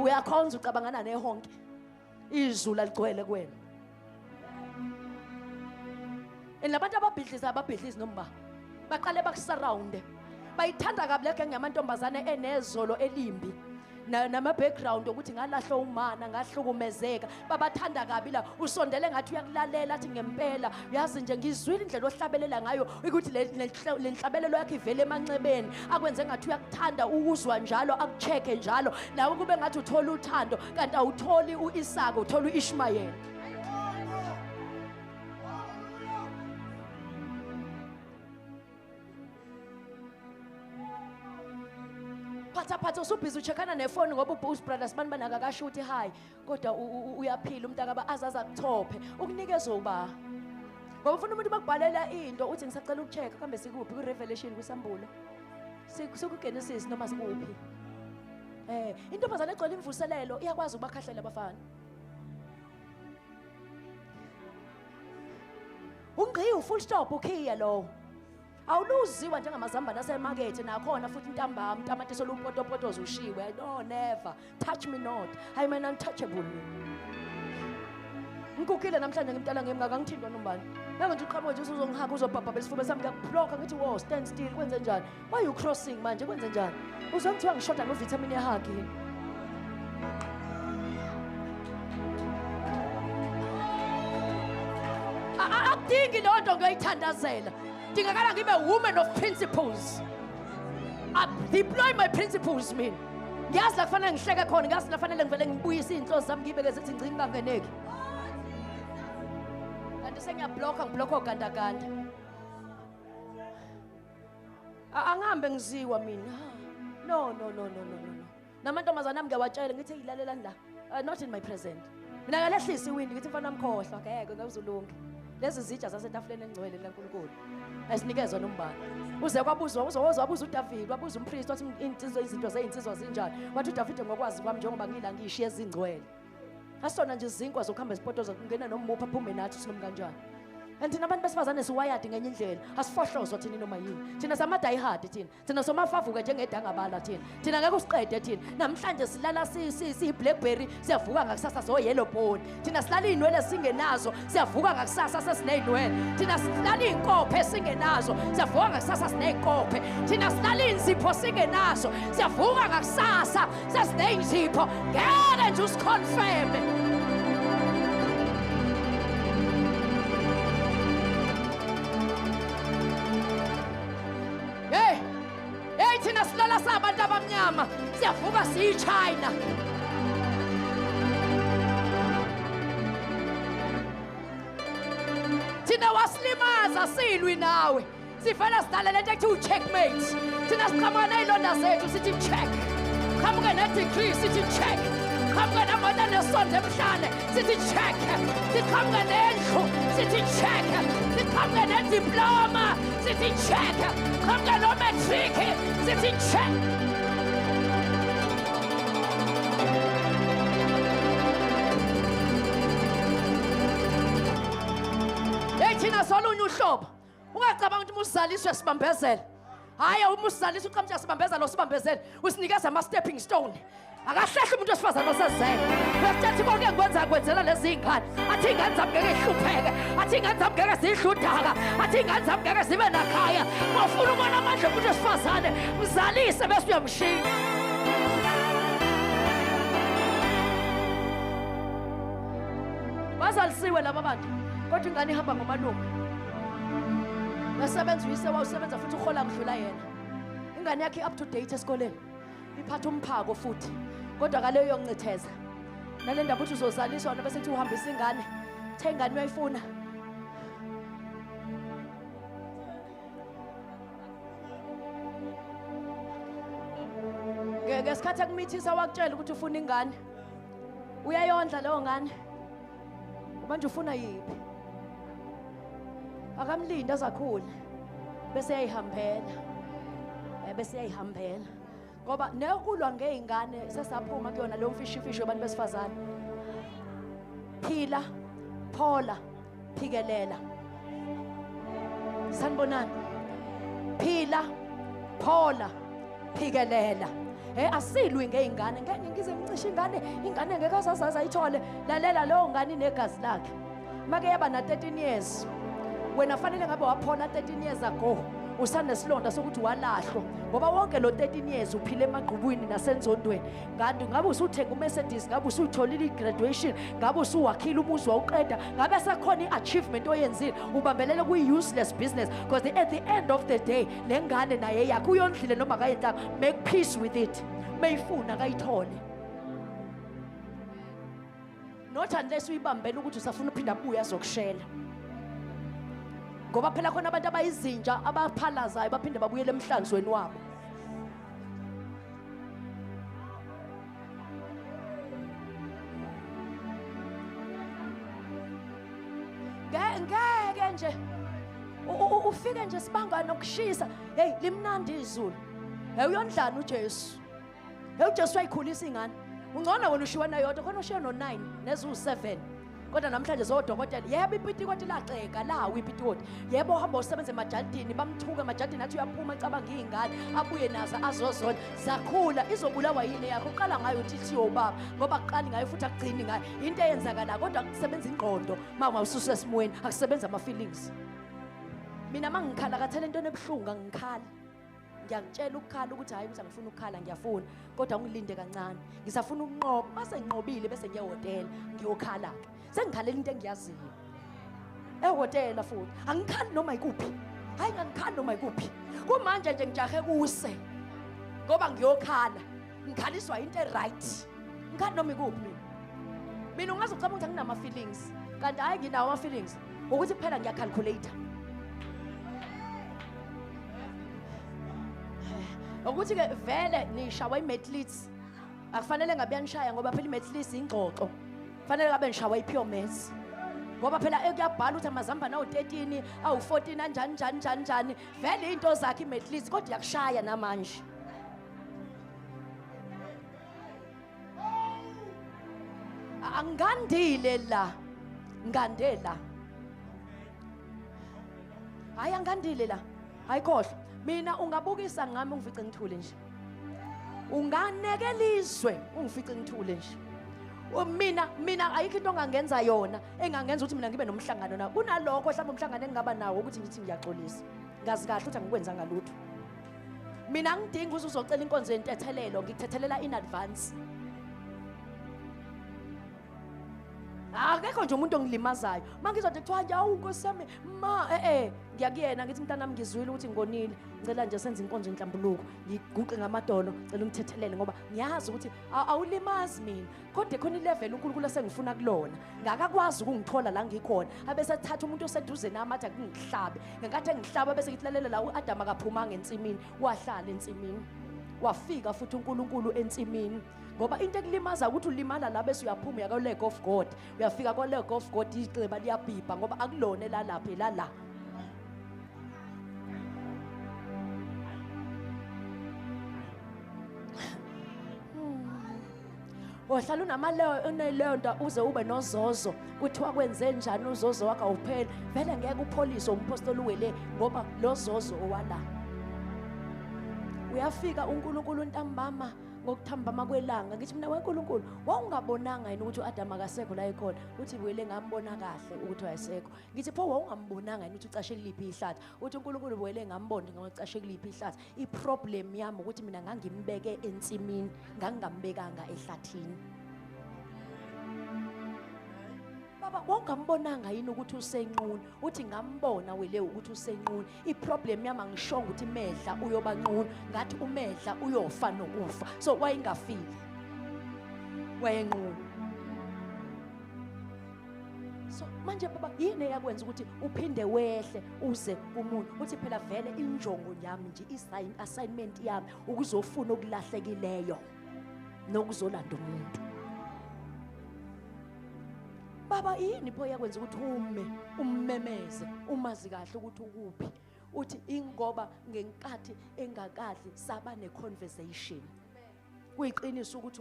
uyakhonza ucabangana nehonke izulu aligcwele kuwena labantu ababhidlizi noma baqale bakusurround bayithanda kabi lekhe ngiyamantombazane enezolo elimbi nama-background ukuthi ngalahla umana ngahlukumezeka babathanda kabi la usondele ngathi uyakulalela athi ngempela yazi nje ngizwile indlela ohlabelela ngayo ukuthi le nhlabelelo yakhe ivele emanxebeni akwenze ngathi uyakuthanda ukuzwa njalo akucheke njalo nawe kube ngathi uthola uthando kanti awutholi uIsaka uthola uIshmayeli. Phatha usubhizi ucheckana nefoni ngoba uBoost Brothers bani banakakasho ukuthi hi kodwa uyaphila umntakaba azaza kuthophe ukunikeza uba ngoba ufuna umuntu bakubhalela into uthi ngisacela ukuchecka kambe sikuphi kuRevelation kuSambulo sikuGenesis noma sikuphi intombazane egcwele imvuselelo iyakwazi ukubakhahlela abafana ungqiyo full stop ukhiya lo awuluziwa njengamazambane asemakethe nakhona futhi intambama tamatisi olumpotopoto ushiwe no never touch me not I mean untouchable ngikukile namhlanje ngimtala ngimngaka ngithindwa nombani manje nje uqhamuke nje uzongihaka uzobhabha besifuba sami ngiyakublock ngithi wo stand still kwenze njani why you crossing manje kwenze njani uzongithiwa ngishoda novitamin yehagi akudingi lonto ngiyithandazela dingakala ngibe woman of principles I deploy my principles mina ngiyazi la kufanele ngihleke khona ngiyazi la kufanele ngivele ngibuyise izinhloso zami ngibeke zithi ngcinga kangeneki kanti ngiblock ogandaganda angihambe ngiziwa mina no namantombazana ami ngiyawatshela ngithi yilalelani la not in my present mina ngalehlisa iwindi ngithi mfana wamkhohlwa ngeke ngawuzulunge lezi zitsha zasetafuleni engcwele laNkulunkulu asinikezwe nombani uze kwabuzwa wabuza uDavid wabuza umpriest wathi izinto zezinsizwa zinjani wathi uDavid ngokwazi kwami njengoba ngila ngishiye ezingcwele asona nje izinkwa zokuhamba isipoto zokungena nomupha aphume nathi sinom kanjani And thina abantu besifazane siwayadi ngenye indlela asifohlozwa thina noma yini thina samadayihadi thina somafavuka njengedangabala thina ngeke usiqede thina namhlanje silala si-blackberry siyavuka ngakusasa so-yellow bone thina silala iy'nwele singenazo siyavuka ngakusasa sesiney'nwele thina silala iy'nkophe singenazo siyavuka ngakusasa siney'nkophe thina silala iy'nzipho singenazo siyavuka ngakusasa sesiney'nzipho ngeke nje usiconfirme. Thina silala sabantu abamnyama siyavuka siyi-China. Thina wasilimaza silwi nawe sifana sidala lento ekuthiwa u-checkmate thina siqhamuka ney'londa zethu sithi check qhamuke ne-degree sithi check qhamuke namoto anesonto emhlane sithi check siqhamuke nendlu sithi check siqhamuke nediploma sithi check qhamuke nometriki sithi check. Thina solunye uhlobo ungacabanga ukuthi musizaliswe sibambezele hayi uma usizaliswa uqhamuka sibambezela osibambezele usinikeza ama-stepping stone akahlehle umuntu wesifazane osezele uyakuthatha konke engikwenza kwenzela lezi y'ngane athi iy'ngane zami ngeke zihlupheke athi iy'ngane zami ngeke zidle udaka athi iy'ngane zami ngeke zibe nakhaya ngofuna ubona amandla umuntu wesifazane mzalise bese uyamshiya. Bazalisiwe laba bantu kodwa ingane ihamba ngomalungu yasebenza uyise wawusebenza futhi uhola kudlula yena ingane yakhe up to date esikoleni iphatha umphako futhi kodwa kaleyo yokuncitheza nale ndaba uthi uzozaliswa wona bese kuthi uhambisa ingane the ingane uyayifuna ngesikhathi akumithisa wakutshela ukuthi ufuna ingane uyayondla leyo ngane manje ufuna yiphi akamlinda azakhula bese yayihambela ngoba nekulwa ngey'ngane sesaphuma kuyona leyo mfishimfishi yabantu besifazane phila phola phikelela sanibonani phila phola phikelela asilwi ngey'ngane ngeke ngize ngicishe ingane ngeke azazaza ayithole lalela leyo ngane inegazi lakhe make yaba na-13 years wena fanele ngabe waphola 13 years ago usanesilonda sokuthi walahlwa ngoba wonke lo 13 years uphile emagqubwini nasenzondweni ngabe usuthenga uMercedes ngabe usuyitholile i-graduation ngabe usuwakhile umuzi wawuqeda ngabe sekhona i-achievement oyenzile ubambelele kwi-useless business because at the end of the day le ngane naye yakhe uyondlile noma kayentanga make peace with it mayifuna kayithole not unless uyibambele ukuthi usafuna uphinda abuya azokushela ngoba phela khona abantu abayizinja abaphalazayo baphinde babuyele emhlanzweni wabo. Ngeke nje ufike nje sibanga nokushisa hey limnandi izulu uyondlana uJesu uJesu wayikhulisa ingane ungcona wena ushiwa nayodwa khona ushiya no9 nezu7 kodwa namhlanje zodokotela yebo ipitikoti laceka lawo ipitikoti yebo uhamba usebenze emajaldini bamthuka emajaldini athi uyaphuma ecabanga iy'ngane abuye nazo azozona zakhula izobulawa yini yakho uqala ngayo uthi thiyo ubaba ngoba kuqali ngayo futhi akugcini ngayo into eyenzakala kodwa kusebenza ingqondo uma ususa esimweni akusebenza ama-feelings mina uma ngikhala kathele entweni ebuhlungu angikhala ngiyakutshela ukukhala ukuthi hayi ukuthi angifuna ukukhala ngiyafuna kodwa ngilinde kancane ngisafuna ukunqoba mase nginqobile bese ngiyehhotela ngiyokhala-ke sengikhalela into engiyaziyo ehhotela futhi angikhali noma yikuphi hayi ngangikhali noma yikuphi kumanje nje ngijahe kuse ngoba ngiyokhala ngikhaliswa into e-right ngikhali noma yikuphi mina ungaze ucabanga ukuthi anginama-feelings kanti hayi nginawo ama-feelings ukuthi kuphela ngiyacalculator ukuthi-ke vele nishawa i-mathletes akufanele ngabe yanishaya ngoba phela i-mathletes ingxoxo fanele ngabe nishawa i-pure maths ngoba phela kuyabhala ukuthi amazambane awu-13 awu-14 anjani vele into zakhe i-mathletes kodwa yakushaya namanje angandile la ngande la hayi angandile la ayikhohle mina ungabukisa ngami ungifice ngithule nje unganekelizwe ungifice ngithule nje mina ayikho into ongangenza yona engangenza ukuthi mina ngibe nomhlangano na kunalokho mhlawumbe umhlangano engingaba nawo ukuthi ngithi ngiyaxolisa ngazi kahle ukuthi angikwenzanga lutho mina ngidinga uzocela inkonzo yentethelelo ngikuthethelela in advance akekho nje umuntu ongilimazayo mangizothi kuthiwa nje awu Nkosi yami ma ngiyakuyena ngithi mntanami ngizwile ukuthi ngonile ngicela nje senze inkonzo enhlambuluko ngiguqe ngamadolo ngicela umthethelele ngoba ngiyazi ukuthi awulimazi mina kodwa khona ilevel uNkulunkulu esengifuna kulona ngakakwazi ukungithola la ngikhona abese thatha umuntu oseduze nami athi akungihlabe ngenkathi engihlaba bese ngitlalela la uAdam akaphumanga ensimini wahlala ensimini wafika futhi uNkulunkulu ensimini ngoba into ekulimaza ukuthi ulimala la bese uyaphuma uya kwa leg of God uyafika kwa leg of God iceba liyabhibha ngoba akulone la lapha la ohlala unamaleyo nto uze ube nozozo kuthiwa kwenze njani uzozo wakhe awupheli vele ngeke upholise umpostoli uwele ngoba lozozo owala uyafika uNkulunkulu ntambama ngokuthambama kwelanga ngithi mina weNkulunkulu wawungabonanga yini ukuthi uAdam akasekho la ekhona uthi wele ngambona kahle ukuthi wayesekho ngithi pho wawungambonanga yini ukuthi ucashe kuliphi ihlathi uthi uNkulunkulu wele ngambona ngicashe kuliphi ihlathi iproblem yami ukuthi mina ngangimbeke ensimini ngangingambekanga ehlathini baba wawungambonanga yini ukuthi usenquni uthi ngambona wele ukuthi usenquni iproblem yami angishonga ukuthi medla uyoba nquni ngathi umedla uyofa nokufa so wayengafili wayenquni so manje baba yini eyakwenza ukuthi uphinde wehle uze kumuntu uthi phela vele injongo yami nje assignment yami ukuzofuna okulahlekileyo nokuzolanda umuntu baba yini pho yakwenza ukuthi ummemeze umazi kahle ukuthi ukuphi uthi ingoba ngenkathi engakahle saba neconversation kuyiqiniso ukuthi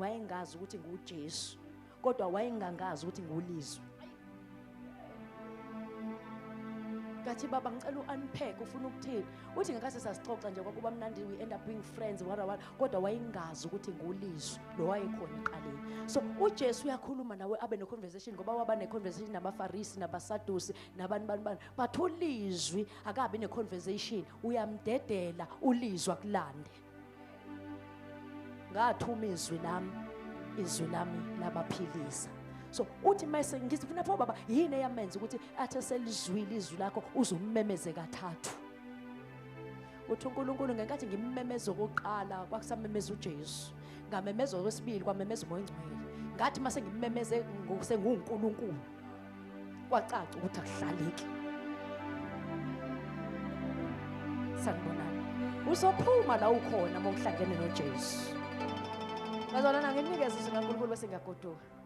wayengazi ukuthi nguJesu kodwa wayengangazi ukuthi ngulizwe kathi baba ngicela uunpack ufuna ukuthini uthi ngekhathi sasixoxa nje kwakuba mnandi we end up being friends whatever kodwa wayengazi ukuthi ngulizwe lo wayekhona eqaleni so uJesu uyakhuluma nawe abe neconversation ngoba waba neconversation nabaFarisi nabaSadusi nabantu bathulizwi akabe neconversation uyamdedela ulizwa kulande ngathuma izwi lami labaphilisa so uthi mase ngizifuna pho baba yini eyamenza ukuthi athe selizwile izwi lakho uzummemeze kathathu uthi uNkulunkulu ngenkathi ngimmemeza okokuqala kwakusamemeza uJesu ngamemeza okwesibili kwamemeza uMoya Ngcwele ngathi mase ngimmemeze ngosenguNkulunkulu kwacaca ukuthi akuhlaleki sanibonana usophuma la ukhona mawuhlangene noJesu bazalana nginikeza izwi kaNkulunkulu bese ngiyagoduka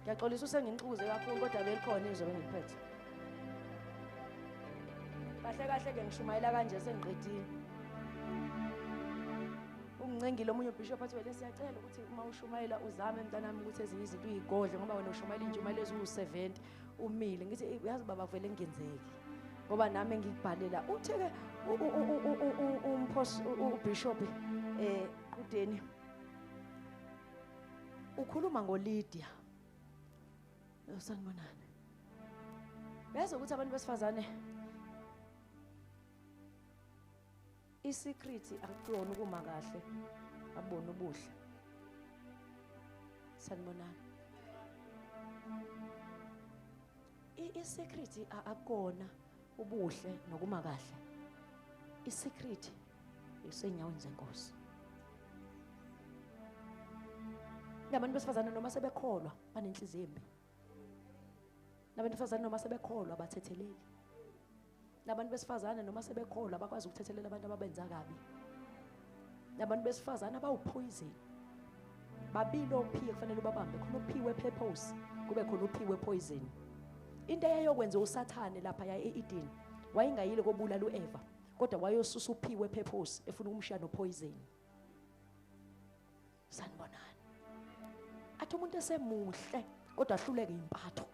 ngiyaxolisa usengingixukuze kakhulu kodwa belikhona izwe bengiphethe kahle ke ngishumayela kanje sengiqedile ungicengile omunye ubishop athi wena siyacela ukuthi uma ushumayela uzame mntanami ukuthi ezinye izinto uyigodle ngoba wena ushumayela injumayelo eziwu70 umile ngithi uyazi baba vele ngenzeki ngoba nami ngikubhalela uthi ke ubishop uDeni ukhuluma ngoLydia sanibonana bese ukuthi abantu besifazane isecret akuyona ukuma kahle abone ubuhle sanibonana isecret akukona ubuhle nokuma kahle isecret isenyaweni zenkosi nabantu besifazane noma sebekholwa banenhliziyo embi nabantu besifazane noma sebekholwa bathetheleli nabantu besifazane noma sebekholwa bakwazi ukuthethelela abantu ababenza kabi nabantu besifazane abawupoison babili ophiwe kufanele ubabambe khona uphiwe purpose kube khona uphiwe poison into eyayokwenza uSathane lapha ya eEden wayengayile kobulala uEva kodwa wayosusa uphiwe purpose efuna ukumshiya nopoison sanibonana athi umuntu esemuhle kodwa ahluleke impatho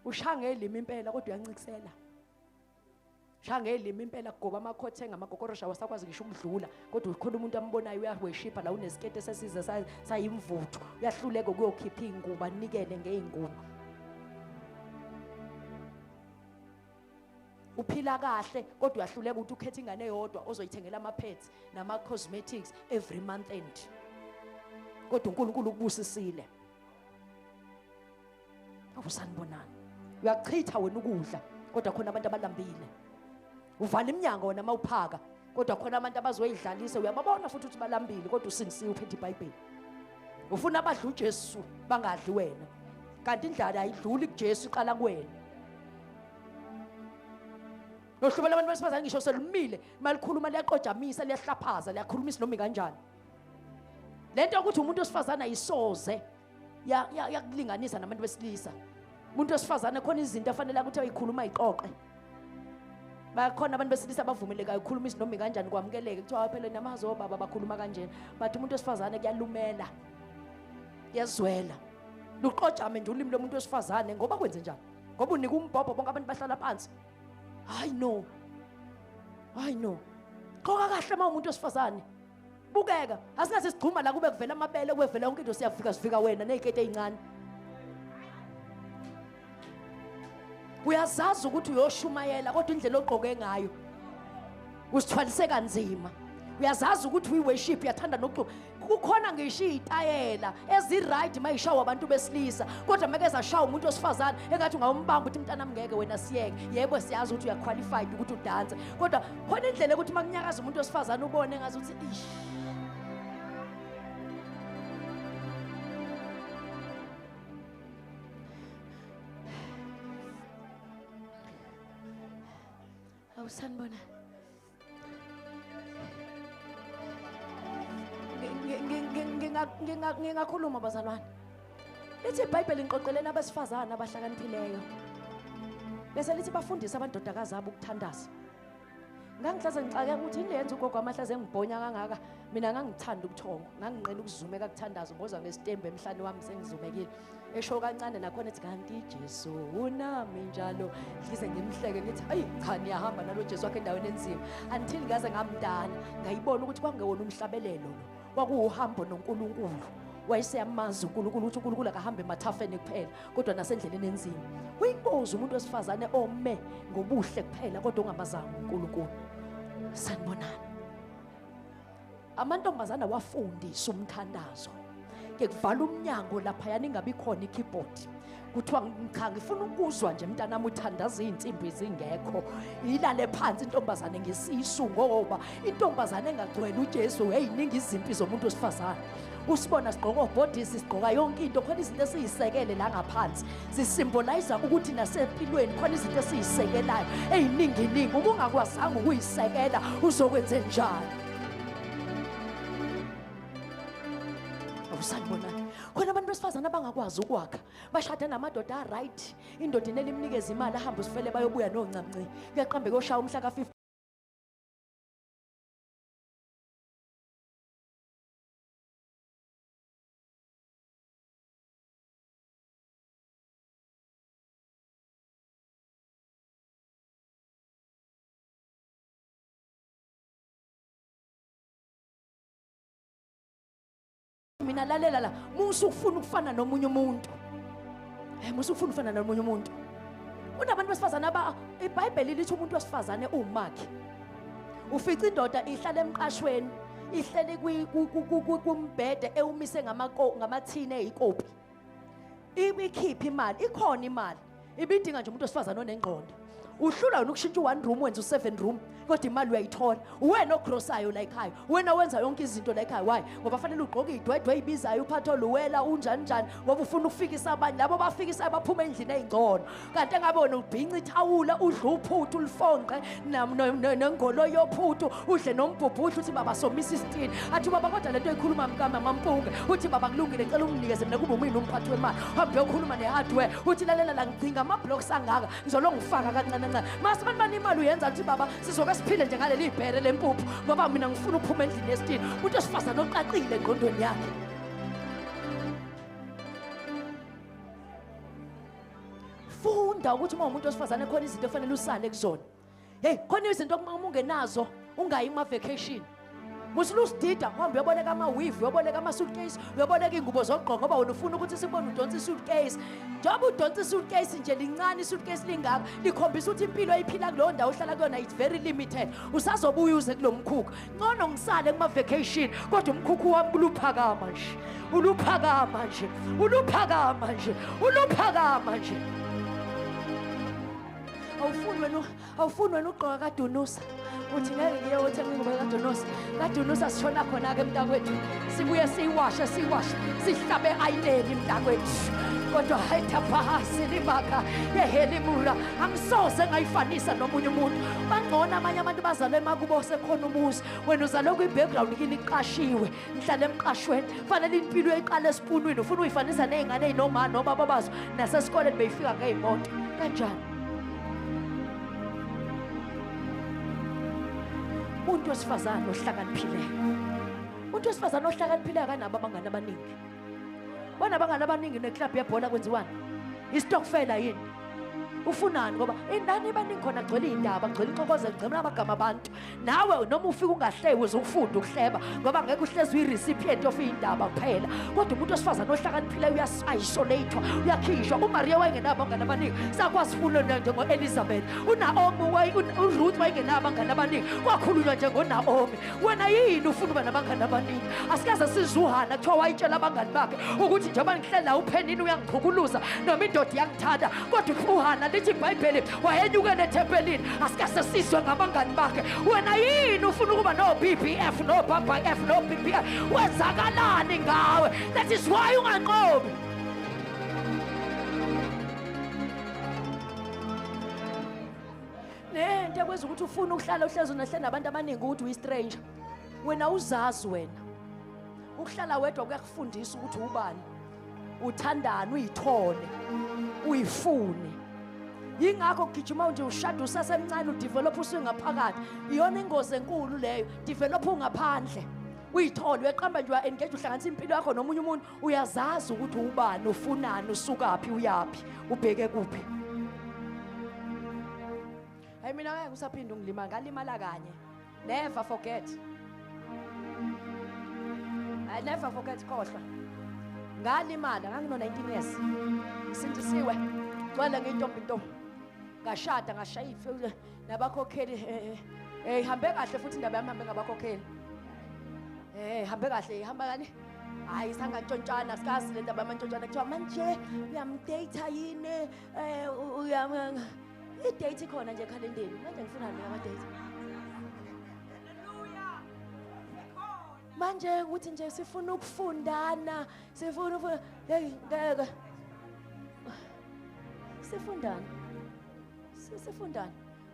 Ushanga elimi impela kodwa uyancikisela. Shanga elimi impela kugoba amakhothenga amagokorosha wasakwazi ngisho umdlula kodwa ukhona umuntu ambonayo uyaworshipha la unesikete sesize sayimvuthu uyahluleka ukuyokhipha ingubo anikele ngeingubo. Uphila kahle kodwa uyahluleka ukuthi ukhethe ingane eyodwa ozoyithengela ama-pads nama-cosmetics every month end. Kodwa uNkulunkulu ukubusisile. Awusanibonani. Uyachitha wena ukudla kodwa khona abantu abalambile. Uvala iminyango wena mawuphaka kodwa khona abantu abazoyidlalisa uyababona futhi ukuthi balambile kodwa usindisiwe uphethe iBhayibheli. Ufuna abadla uJesu bangadli wena. Kanti indlala ayidluli kuJesu iqala kuwena. Nohlubo labantu besifazane ngisho selumile malikhuluma liyaqojamisa liyahlaphaza liyakhulumisa noma kanjani. Lento ukuthi umuntu osifazana ayisoze yakulinganisa nabantu besilisa. Umuntu osifazane khona izinto afanele ukuthi ayikhuluma iqoqe. Bakhona abantu besilisa bavumelekayo ukukhulumisa noma kanjani kwamukeleke kuthiwa phela namazo baba bakhuluma kanjena. But umuntu osifazane kuyalumela. Yazwela. Luqojame nje ulimi lomuntu osifazane ngoba kwenze njani? Ngoba unika umbhobho bonke abantu bahlala phansi. I know. Qoka kahle uma umuntu osifazane. Bukeka, asinathi sigcuma la kube kuvela amabele kwevela yonke into siyafika wena nezikete ezincane. Uyazazi ukuthi uyoshumayela kodwa indlela ogqoke ngayo usithwalise kanzima. Uyazazi ukuthi uyiworship uyathanda nokugqoka. Kukhona ngisho izitayela eziright mayishawa abantu besilisa kodwa make zashawa umuntu osifazane engathi ungawombamba ukuthi mntanami ngeke wena siyeke. Yebo siyazi ukuthi uyaqualified ukuthi udance kodwa khona indlela ukuthi makunyakaza umuntu osifazane ubone ngazi ukuthi ish. Awusanibona. Ngingakhuluma bazalwane. Lithi iBhayibheli inqoqelela abasifazana abahlakaniphileyo. Bese lithi bafundisa abandodakazi abo ukuthandaza. Ngangihlaze ngicake ukuthi into yenza ugogo amahlaze engibhonya kangaka. Mina ngangithanda ubuthongo, nganginqena ukuzumeka kuthandaza ngoza ngesitembu emhlanje wami sengizumekile. Esho kancane nakhona ethi kanti Jesu unami njalo ngize ngimhleke ngithi hayi cha niyahamba nalo Jesu wakhe endaweni enzima. Until ngaze ngamdala ngayibona ukuthi kwangewona umhlabelelo lo. Kwakuuhambo noNkulunkulu. Wayeseyamazi uNkulunkulu ukuthi uNkulunkulu akahambe emathafeni kuphela kodwa nasendleleni enzima. Uyinkozi umuntu wesifazane ome ngobuhle kuphela kodwa ungamazanga uNkulunkulu. Sanibonani. Amantombazana wafundisa umthandazo. Ngekuvala umnyango lapha yani ingabe khona ikeyboard. Kuthiwa cha ngifuna ukuzwa nje mntanami uthandaza izinsimbi ezingekho. Ilale phansi intombazane ngesisu ngoba intombazane engagcwele uJesu eyiningi izimpi zomuntu osifazane. Usibona sigqoka obhodisi sigqoka yonke into khona izinto esiyisekele la ngaphansi. Sisymbolize ukuthi nasempilweni khona izinto esiyisekelayo eyiningi uma ungakwazanga ukuyisekela uzokwenza njani? Awusanibona. Khona abantu besifazana abangakwazi ukwakha bashada namadoda right indoda inelimnikeza imali ahamba usifele bayobuya noncamnci kuyaqambe koshaya umhla ka 50 mina lalela la musu ufuna ukufana nomunye umuntu musu ufuna ukufana nomunye umuntu unabantu besifazana iBhayibheli lithi umuntu wesifazane umakhe ufica indoda ihlala emqashweni ihlele kumbhede ewumise ngamathini ezikopi ibikhipha imali ikhona imali ibidinga nje umuntu wesifazane onengqondo uhlula ukushintsha u1 room wenza u7 room kodwa imali uyayithola wena ogrosayo la ekhaya wena wenza yonke izinto la ekhaya why ngoba fanele ugqoke idwedwe ezibizayo uphatho luwela unjani njani ngoba ufuna ukufikisa abanye labo bafikisa baphuma endlini ezingcono kanti engabe wena ubhinca ithawula udla uphuthu ulifonqe nengolo yophuthu udle nombhubhudla uthi baba somisa isitini athi baba kodwa lento eyikhuluma mama Mpunge uthi baba kulungile ngicela unginikeze mina kube umini umphathi wemali hambe ukhuluma nehardware uthi lalela la ngidinga ama-blocks angaka ngizolo ngifaka kancane mase abantu banemali uyenza ukuthi baba sizoke siphile nje ngaleli ibhere lempuphu ngoba mina ngifuna ukuphuma endlini yesitini umuntu osifazana oqaqile engqondweni yakhe. Funa umda ukuthi uma umuntu wesifazane khona izinto efanele usale kuzona. Hey, khona izinto uma ungenazo ungayi kuma-vacation. Musulusidida uhambe uyoboleka ama-weave, uyoboleka ama-suitcase, uyoboleka iy'ngubo zokugqoka ngoba wena ufuna ukuthi sibone udonsa i-suitcase. Njengoba udonsa i-suitcase nje lincane i-suitcase lingaka likhombisa ukuthi impilo eyiphila kuleyo ndawo ohlala kuyona it's very limited. Usazobuya uze kulo mkhukhu. Ngcono ngisale kuma-vacation kodwa umkhukhu wami uluphakama nje. Uluphakama nje. Uluphakama nje. Uluphakama nje. Awufuni wena ugqoka kaDunusa. Uthi ngeke ngiye othenga ingubo kaDunusa. kaDunusa sishona khona-ke mntakwethu. Sibuye siyiwashe sihlabe ayineni mntakwethu. Kodwa hayi taphahasi libaka yehelimula angisoze ngayifanisa nomunye umuntu. Bangcono abanye abantu bazalwe emakubo sekhona umuzi. Wena uzalwe kwi-background kini iqashiwe. Nihlale emqashweni. Fanele impilo iqale esipunwini. Ufuna uyifanisa ney'ngane ey'nomama nobaba bazo. Nasesikoleni beyifika ngey'moto. Kanjani? Umuntu wesifazane ohlakaniphileyo. Umuntu wesifazane ohlakaniphileyo akanabo abangane abaningi. Banabangane abaningi neclub yebhola kwenziwani? Istokfela yini? Ufunani ngoba endani baningi khona kugcwele iy'ndaba, kugcwele ixokozelo, kugcwele amagama abantu. Nawe noma ufika ungahleki uze ufunda ukuhleba ngoba ngeke uhlezi uyi-recipient of iy'ndaba kuphela. Kodwa umuntu wesifazane ohlakaniphileyo uya-isolate-wa, uyakhishwa. uMaria wayengenabo abangane abaningi, sakwazi funa njengo-Elizabeth. uNaomi, uRuth wayengenabo abangane abaningi, kwakhulunywa njengoNaomi. Wena yini ufuna uba nabangane abaningi? Asikaze size uHana kuthiwa wayitshela abangani bakhe ukuthi njengoba ngihlela uPhenini uyangichukuluza noma indoda iyangithanda, kodwa uHana lithi iBhayibheli wayenyukele ethempelini. Asikaze sizwe ngabangani bakhe. Wena yini ufuna ukuba no-BBF no-Baba F no-BBF? Wenzakalani ngawe? That is why unganqobi. Nento ekwenza ukuthi ufuna ukuhlala uhlezi unahleli nabantu abaningi ukuthi uyi-stranger. Wena uzazi wena. Ukuhlala wedwa kuyakufundisa ukuthi ubani. Uthandane, uyithole, uyifune. Yingakho kugijima nje ushada usasemncane udevelop usungaphakathi. Iyona ingozi enkulu leyo. Develop ungaphandle. Uyithole weqamba nje engage uhlanganisa impilo yakho nomunye umuntu uyazazi ukuthi ubani, ufunani, usukaphi, uyapi, ubheke kuphi. Hayi mina ngeke usaphinde ungilima ngalimala kanye. Never forget. I never forget khohlwa. Ngalimala ngangino 19 years. Sindisiwe. Gcwele ngiyintombi. Ngashada ngashaya ife nabakhokheli hambe kahle futhi indaba yami hambe ngabakhokheli. Hambe kahle ihamba kani? Hayi sangantshontshana sikazi le ndaba yamantshontshana kuthiwa manje uyamdate yini i-date khona nje ekhalendeni. Manje ngifuna nini ama-date? Manje ukuthi nje sifuna ukufundana, sifuna hey ngeke sifundani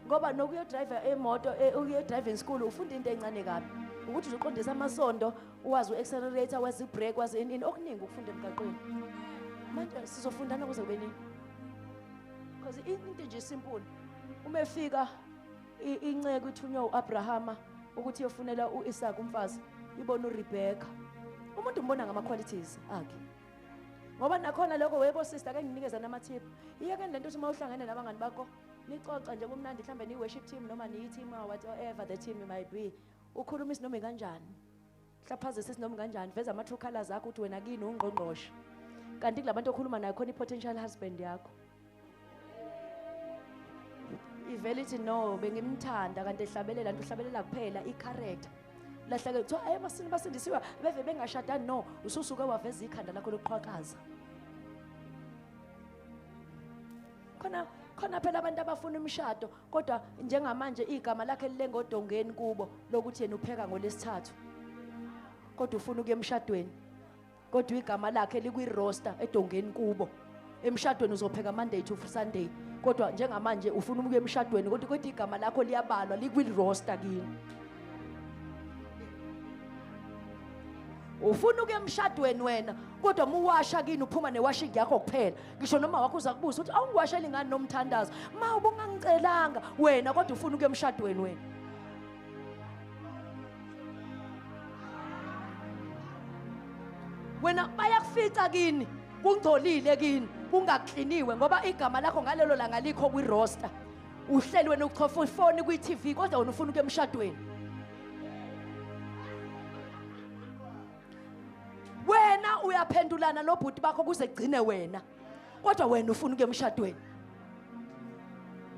ngoba nokuyo driver emoto uye driving school ufunda into encane kabi ukuthi uqondisa amasondo uwazi u-accelerator wazi i-brake wazi ini okuningi ukufunda emgaqweni. Manje sizofundana kuze kube nini? Because into nje simple uma efika inceke ithunywa u-Abrahama ukuthi yofunela u-Isaka umfazi ibona uRebecca umuntu umbona ngama-qualities akhe ngoba nakhona lokho webo sister ake nginikeza namathip iyeke lento ukuthi mawuhlangene nabangani bakho nicoca nje kumnandi mhlambe ni-worship team noma niyi-team or whatever the team might be ukhuluma isinomi kanjani hlaphazisa isinomi kanjani veza ama-true colors akho ukuthi wena kini ungqongqoshe kanti kulabantu okhuluma nayo khona i-potential husband yakho ivele ithi no bengimthanda kanti ehlabelela nto uhlabelela kuphela i-character lahleke kuthiwa masini basindisiwe beve bengashadani no ususuke waveza ikhanda lakho lokuqhwakaza khona phela abantu abafuna imishado kodwa njengamanje igama lakhe lilengodongeni kubo lokuthi yena upheka ngolesithathu kodwa ufuna ukuya emshadweni kodwa igama lakhe likwi-roster edongeni kubo emshadweni uzopheka Monday to Sunday kodwa njengamanje ufuna ukuya emshadweni kodwa igama lakho liyabalwa likwi-roster kini ufuna ukuya emshadweni wena kodwa muwasha kini uphuma newashing yakho kuphela ngisho noma wakho uza kubuza ukuthi awungiwasheli ngani nomthandazo ma ubungangicelanga wena kodwa ufuna ukuya emshadweni wena wena bayakufica kini kungcolile kini ungakliniwe ngoba igama lakho ngalelo langa likho kwi-roster. Uhleli wena uchofa ifoni kwi-TV kodwa wena ufuna ukuya emshadweni. Wena uyaphendulana nobhuti bakho kuze gcine wena. Kodwa wena ufuna ukuya emshadweni.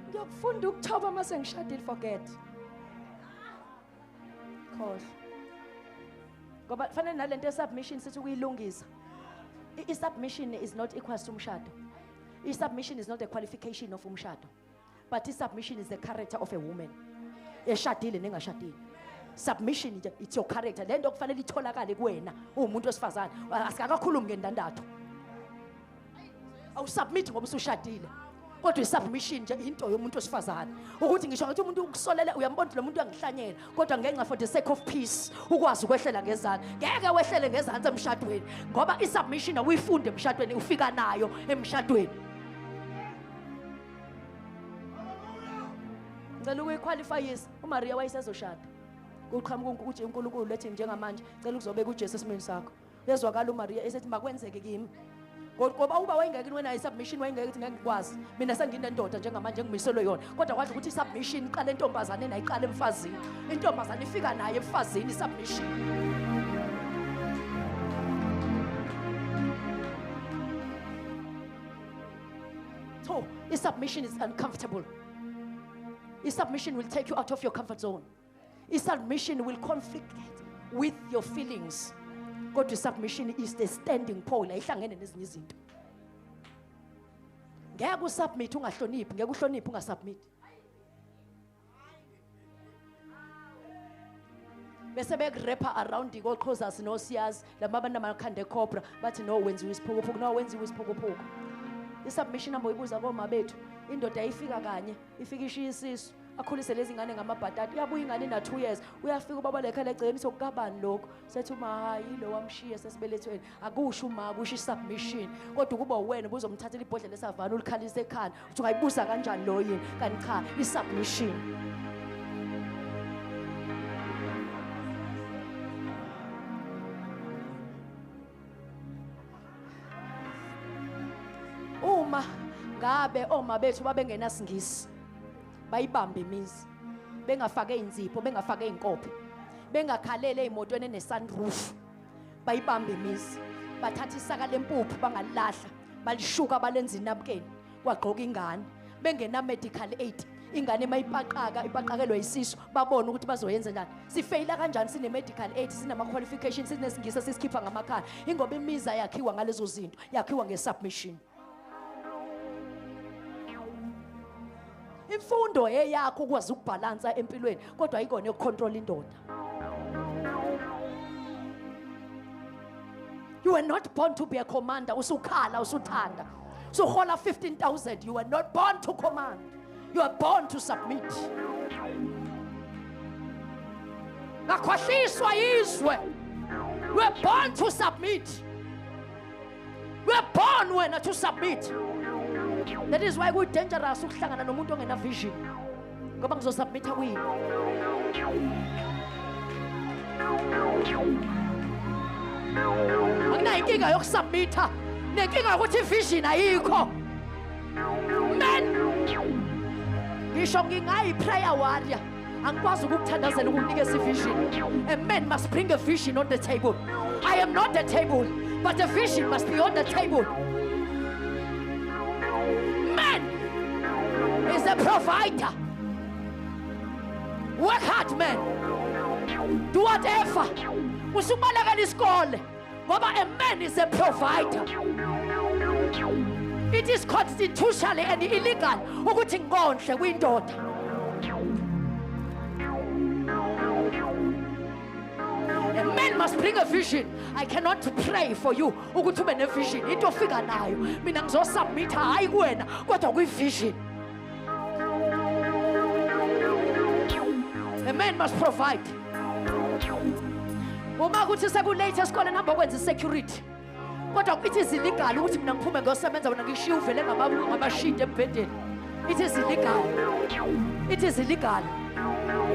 Ngiyakufunda ukuthoba mase ngishadile forget. Khohle. Ngoba fanele nalento submission sithi ukuyilungisa. I-submission is not equal to umshado. I-submission is not a qualification of umshado. But i-submission is the character of a woman. Eshadile nengashadile. Submission it's your character. Lento kufanele itholakale kuwena umuntu wesifazane. Asikakhulumi ngendandatho. Awusubmit ngoba usushadile. Kodwa i-submission nje into yomuntu wesifazane. Ukuthi ngisho ngathi umuntu ukusolela uyambona lo muntu uyangihlanyela kodwa ngenxa for the sake of peace ukwazi ukwehlela ngezandla. Ngeke wehlele ngezandla emshadweni ngoba i-submission awuyifunde emshadweni ufika nayo emshadweni. Ngicela ukuyiqualifyisa uMaria wayesezoshada. Kuqhamuka ukuthi uNkulunkulu lethi njengamanje cela ukuzobeka uJesu esimeni sakho. Yezwakala uMaria esethi makwenzeke kimi. Ngoba uba wayengeke wena i-submission wayengeke ukuthi ngeke ngikwazi. Mina senginendoda njengamanje ngimiselwe yona. Kodwa kwathi ukuthi i-submission iqala entombazane nayiqala emfazini. Intombazane ifika naye emfazini i-submission. So, i-submission is uncomfortable. I-submission will take you out of your comfort zone. I-submission will conflict with your feelings. Kodwa i-submission is the standing pole ayihlangene nezinye izinto. Ngeke usubmit ungahloniphi, ngeke uhloniphi ungasubmit. Bese bekurapper around ikoqhozasi nosiyazi lamabana amakhande cobra bathi no wenziwe isiphukuphuku no wenziwe isiphukuphuku. I-submission namba uyibuza koma bethu indoda ayifika kanye ifika ishiya isisu akhulise lezi ngane ngamabhatata uyabuya ingane na 2 years uyafika ubaba lekhala egceni sokukabani lokho sethi uma hayi lo wamshiya sesibelethweni akusho uma kusho i-submission kodwa kuba wena ubuzomthathela ibhodlela lesavana ulikhalise ekhanda uthi ungayibuza kanjani lo yini kanti cha i-submission. Uma ngabe oma bethu babengenasingisi bayibambe imizi bengafake inzipho bengafake inkophe bengakhalele emotweni enesunroof bayibambe imizi bathatha isaka lempuphu bangalahla balishuka balenza inapkeni kwagqoka ingane bengena medical aid ingane mayipaqaka ipaqakelwe isisu babona ukuthi bazoyenza njani sifeyila kanjani sine medical aid sinama qualifications sinesingisa sisikhipha ngamakhaya ingoba imiza yakhiwa ngalezo zinto yakhiwa ngesubmission. Imfundo eyakho ukwazi ukubhalansa empilweni kodwa ayikona ukucontrol indoda. You were not born to be a commander. Usukhala usuthanda. Usuhola 15,000. You were not born to command. You were born to submit. Ngakhwahliswa izwe. You were born to submit. You were born wena to submit. That is why we're dangerous ukuhlangana nomuntu ongena vision. Ngoba ngizosubmita kuyini. Angina inkinga yokusubmita. Nenkinga ukuthi vision ayikho. Man. Ngisho ngingayi prayer warrior. Angikwazi ukukuthandazela ukunikeza ivision. A man must bring a vision on the table. I am not the table, but the vision must be on the table. Man is a provider. Work hard, man. Do whatever. Usubaleka isikole. Ngoba a man is a provider. It is constitutionally and illegal ukuthi ngondle kwindoda. A man must bring a vision. I cannot pray for you ukuthi ube nevision. Into ofika nayo. Mina ngizosubmita hayi kuwena kodwa kwivision. A man must provide. Uma kuthi sekulate esikole namba kwenza security. Kodwa it is illegal ukuthi mina ngiphume ngosebenza wena ngishiya uvele ngamashidi embhedeni. It is illegal. It is illegal.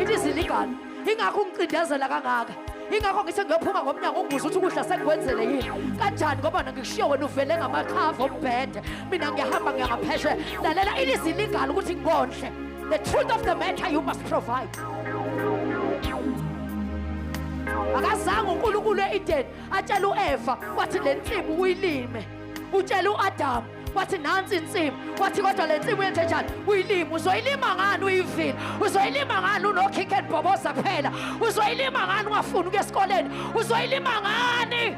It is illegal. Ingakho ungicindezela kangaka. ingakho ngithi ngiyophuma ngomnyango ungibuza ukuthi ukudla sengikwenzele yini kanjani ngoba ngikushiyo wena uvele ngamakhava ombhede mina ngiyahamba ngiyangaphesheya lalela it is illegal ukuthi ngikondle the truth of the matter you must provide akazange uNkulunkulu eEden atshela uEva wathi le nsimu uyilime utshela uAdam wathi nansi insimu wathi kodwa le nsimu yenze njani uyilima uzoyilima ngani uyivile uzoyilima ngani unokhike and phela uzoyilima ngani ungafuni ukuya esikoleni uzoyilima ngani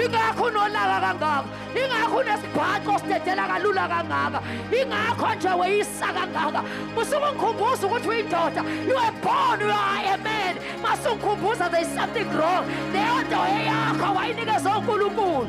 ingakho unolaka kangaka ingakho unesibhaco sidedela kalula kangaka ingakho nje weyisa kangaka musukungikhumbuza ukuthi uyindoda you were born you are a man masungikhumbuza there is something wrong leyo nto eyakho wayinikeza uNkulunkulu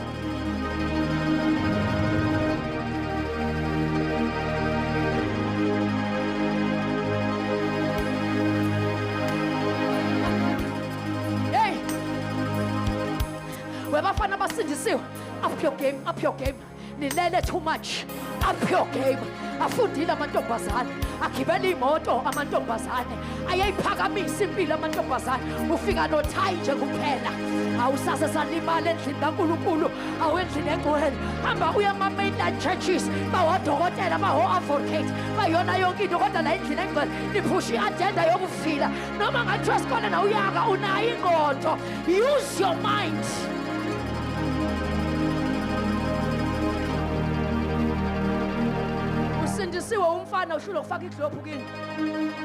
webafana basindisiwe up your game nilele too much up your game afundile amantombazane agibela imoto amantombazane ayayiphakamisa impilo amantombazane ufika nothayi nje kuphela awusase salimala endlini kaNkulunkulu awendlini engcwele hamba uya ma-mainland churches bawodokotela baho-advocate bayona yonke into kodwa la endlini engcwele niphusha i-agenda yokufila noma ngathiwa esikole nawuyaka unayo ingodo use your mind usindisiwe umfana ushilo ukufaka iglobe kini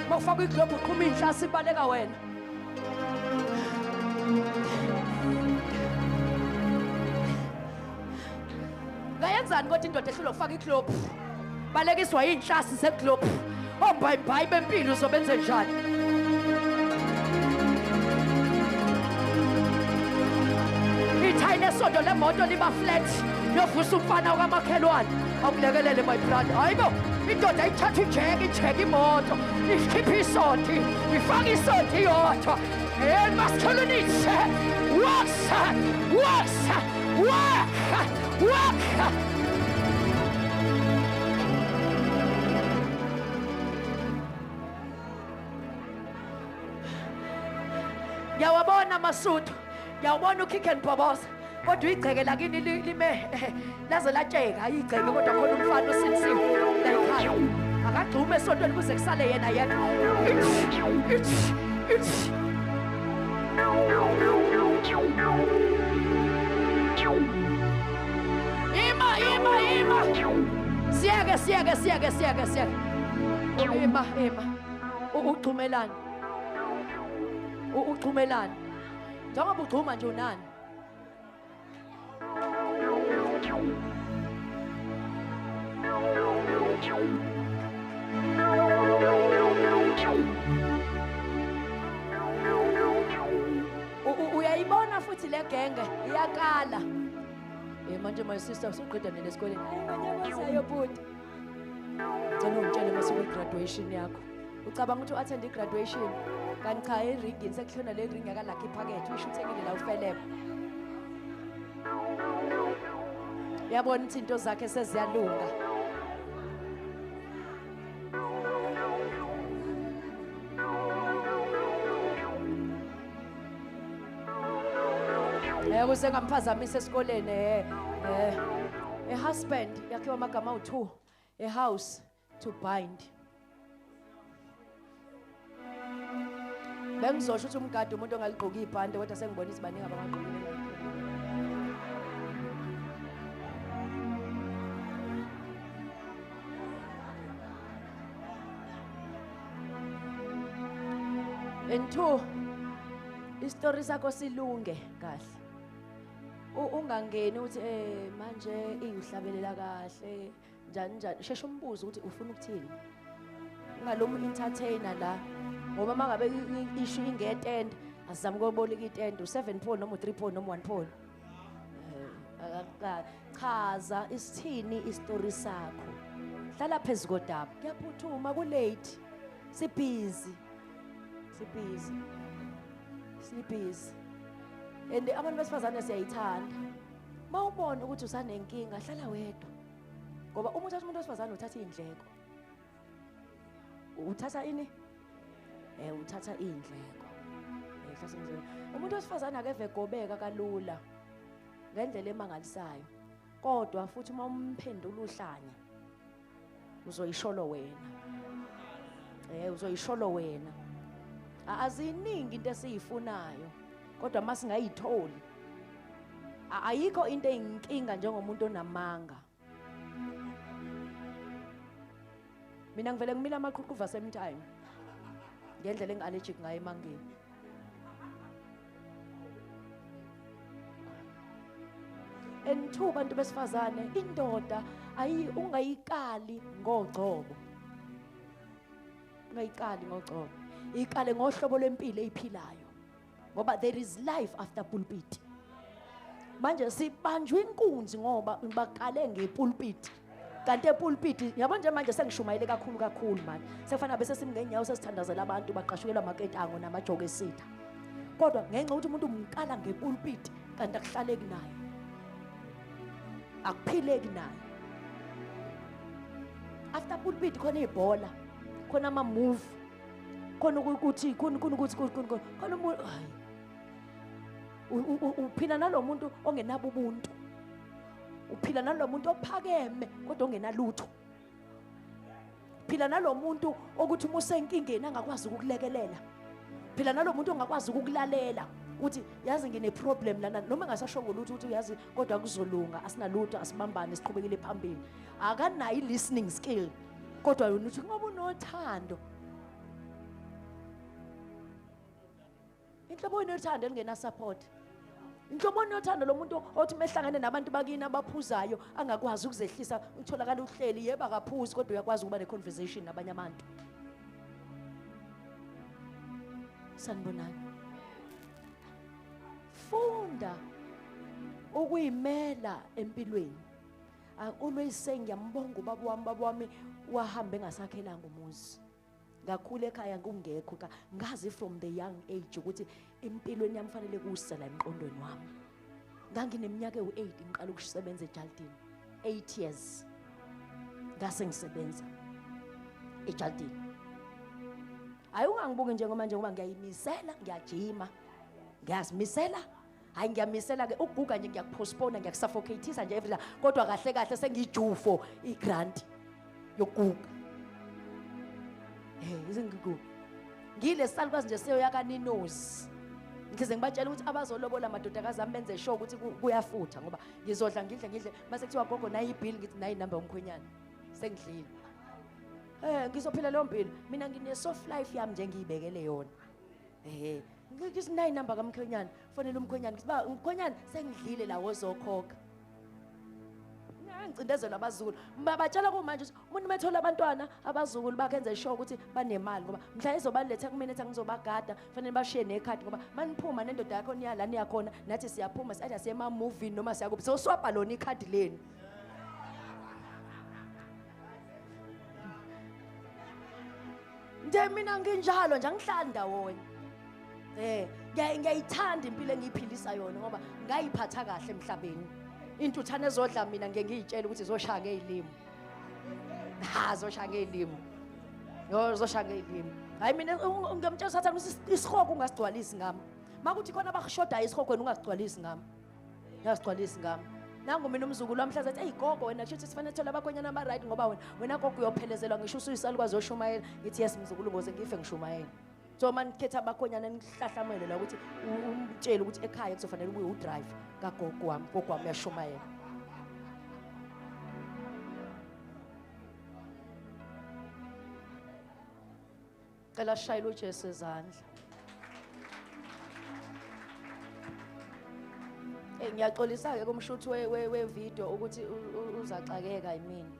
mawufaka iglobe uqhuma inhlasi ibaleka wena ngayenzani kodwa indoda ehlula ukufaka iglobe balekiswa inhlasi zeglobe ombayimbayi bempilo uzobenze njani ithayile esondo lemoto liba flat yovusa umfana wakamakhelwane akulekelele my brother hayibo indoda ithatha ijeki imoto ikhipha isonti ifaka isonti yodwa masculinity works yawabona Masutu yawubona uKick and Bhoboza kodwa igceke lakini lime laze latsheka ayigceke kodwa khona umfana osinisiwe la ekhaya akagxume esontweni kuze kusale yena ima siyeke ima uxhumelani njengoba ugxuma nje unani uyayibona futhi le genge iyakala manje my sister usuqeda nele esikoleni ayimanyabazayo bhuti ngicela ungitshele mase graduation yakho ucabanga ukuthi uattend igraduation kanti cha eringini sekuhlona le ring yakalakhi iphakethe uyishuthekile la ufeleba yabona izinto zakhe seziyalunga kuze ngamphazamisa esikoleni a husband yakhe wamagama u2 a house to bind bengizosho ukuthi umgadi umuntu ongaligqoki ibhande kodwa sengibona ukuthi baningi abangagqokile and 2 istory sakho silunge kahle ungangeni uthi manje iyihlabelela kahle njani sheshe umbuzo ukuthi ufuna ukuthini ngalomu entertainer la ngoba mangabe issue ingetend asizama ukuboleka itend u7 phone noma u3 phone noma 1 phone chaza isithini istory sakho hlala phezulu kodaba kuyaphuthuma ku late sibhizi and abantu besifazane siyayithanda mawubona ukuthi usanenkinga hlala wedwa Ngoba uma uthatha umuntu wesifazane uthatha indleko. Uthatha ini? Uthatha indleko. Umuntu wesifazane akeve gobeka kalula ngendlela emangalisayo. Kodwa futhi uma umphendula uhlanya uzoyisholo wena. Uzoyisholo wena. Aziningi into esiyifunayo kodwa masingayitholi ayikho into eyinkinga njengomuntu onamanga. Mina ngivele ngimila amaqhuqhuva sometime ngendlela engallergic ngayo emangeni. And two bantu besifazane indoda ungayikali ngogcobo. Ungayikali ngogcobo. Ikale ngohlobo lwempilo eyiphilayo. Ngoba there is life after pulpit. Manje sibanjwe inkunzi ngoba bakale ngepulpit. Kanti epulpit yabo nje manje sengishumayele kakhulu manje. Sefana bese simngenyawo sesithandazela abantu baqashukela amaketango namajoke esitha. Kodwa ngenxa ukuthi umuntu umkala ngepulpit kanti akuhlaleki naye. Akuphileki naye. After pulpit khona ibhola, khona ama move, khona ukuthi khona umuntu hayi. Uphila nalomuntu ongenabo ubuntu. Uphila nalomuntu ophakeme kodwa ongenalutho. Phila nalomuntu ukuthi uma usenkingeni angakwazi ukukulekelela. Phila nalomuntu ongakwazi ukukulalela. Uthi yazi ngine problem lana noma ngasashongo lutho uthi uyazi kodwa kuzolunga asinalutho asibambane siqhubekele phambili. Akanayi listening skill kodwa yona uthi ngoba unothando. Inhlobo inothando elingena support. Inhlobo inothando lo muntu othi mehlangane nabantu bakini abaphuzayo angakwazi ukuzehlisa utholakala uhleli yebo akaphuzi kodwa uyakwazi ukuba ne conversation nabanye abantu. Sanibonani. Funda ukuyimela empilweni. Always saying ngiyambonga ubaba wami wahambe engasakhelanga umuzi. Ngakhulu ekhaya ngungekho ngazi from the young age ukuthi impilweni yami fanele kusala emqondweni wami. Ngangineminyaka ewu8 ngiqala ukusebenza eJaldini. 8 years. Ngase ngisebenza eJaldini. Ayungangibuki njengoba ngiyayimisela ngiyajima. Ngiyazimisela hayi ngiyamisela ke ukuguga nje ngiyakupostpone ngiyakusuffocateisa nje every kodwa kahle sengijufo igrant yokuguga. Izingugu ngile salukazi nje seyoyaka ninozi ngize ngibatshela ukuthi abazolobola madodakazi ami benze sure ukuthi kuyafutha ngoba ngizodla ngidle mase kuthiwa gogo nayi bill ngithi nayi number omkhwenyana sengidlile. Ngizophila leyo mpilo mina ngine soft life yami nje ngiyibekele yona. Ngithi nayi number kamkhwenyana fonela umkhwenyana ngithi ba umkhwenyana sengidlile la wozokhokha. Ngicindezela abazukulu batshela kumanje ukuthi umuntu methola abantwana abazukulu bakenze sure ukuthi banemali ngoba mhla ezobaletha kumina ethi ngizobagada fanele bashiye nekhadi ngoba maniphuma nendoda yakho niyala niyakhona nathi siyaphuma siya sema movie noma siyakuba soswapa lona ikhadi leni. Nje mina nginjalo nje angihlali ndawonye. Ngiyayithanda impilo engiyiphilisa yona ngoba ngayiphatha kahle emhlabeni. Intuthane ezodla mina ngeke ngiyitshela ukuthi zoshaya ngezilimo. Zoshaya ngezilimo. Zoshaya ngezilimo. Hayi mina ngamtshela sathana ukuthi isihoko ungasigcwalisi ngami. Makuthi khona abashodayo isihokweni ungasigcwalisi ngami. Ngiyazigcwalisi ngami. Nangu mina umzukulu wamhlaza ethi gogo wena kusho ukuthi sifanele thola abakonyana ama right ngoba wena gogo uyophelezelwa ngisho usuyisalukwazi oshumayela ngithi yes mzukulu ngoze ngife ngishumayela. So manikhetha abakonyana nihlahlamele la ukuthi umtshele ukuthi ekhaya kuzofanele ubuye udrive kagogo wami uyashumayela. Cela shayela uJesu ezandla. Ngiyaxolisa ke kumshuthi we video ukuthi uzaxakeka yimini.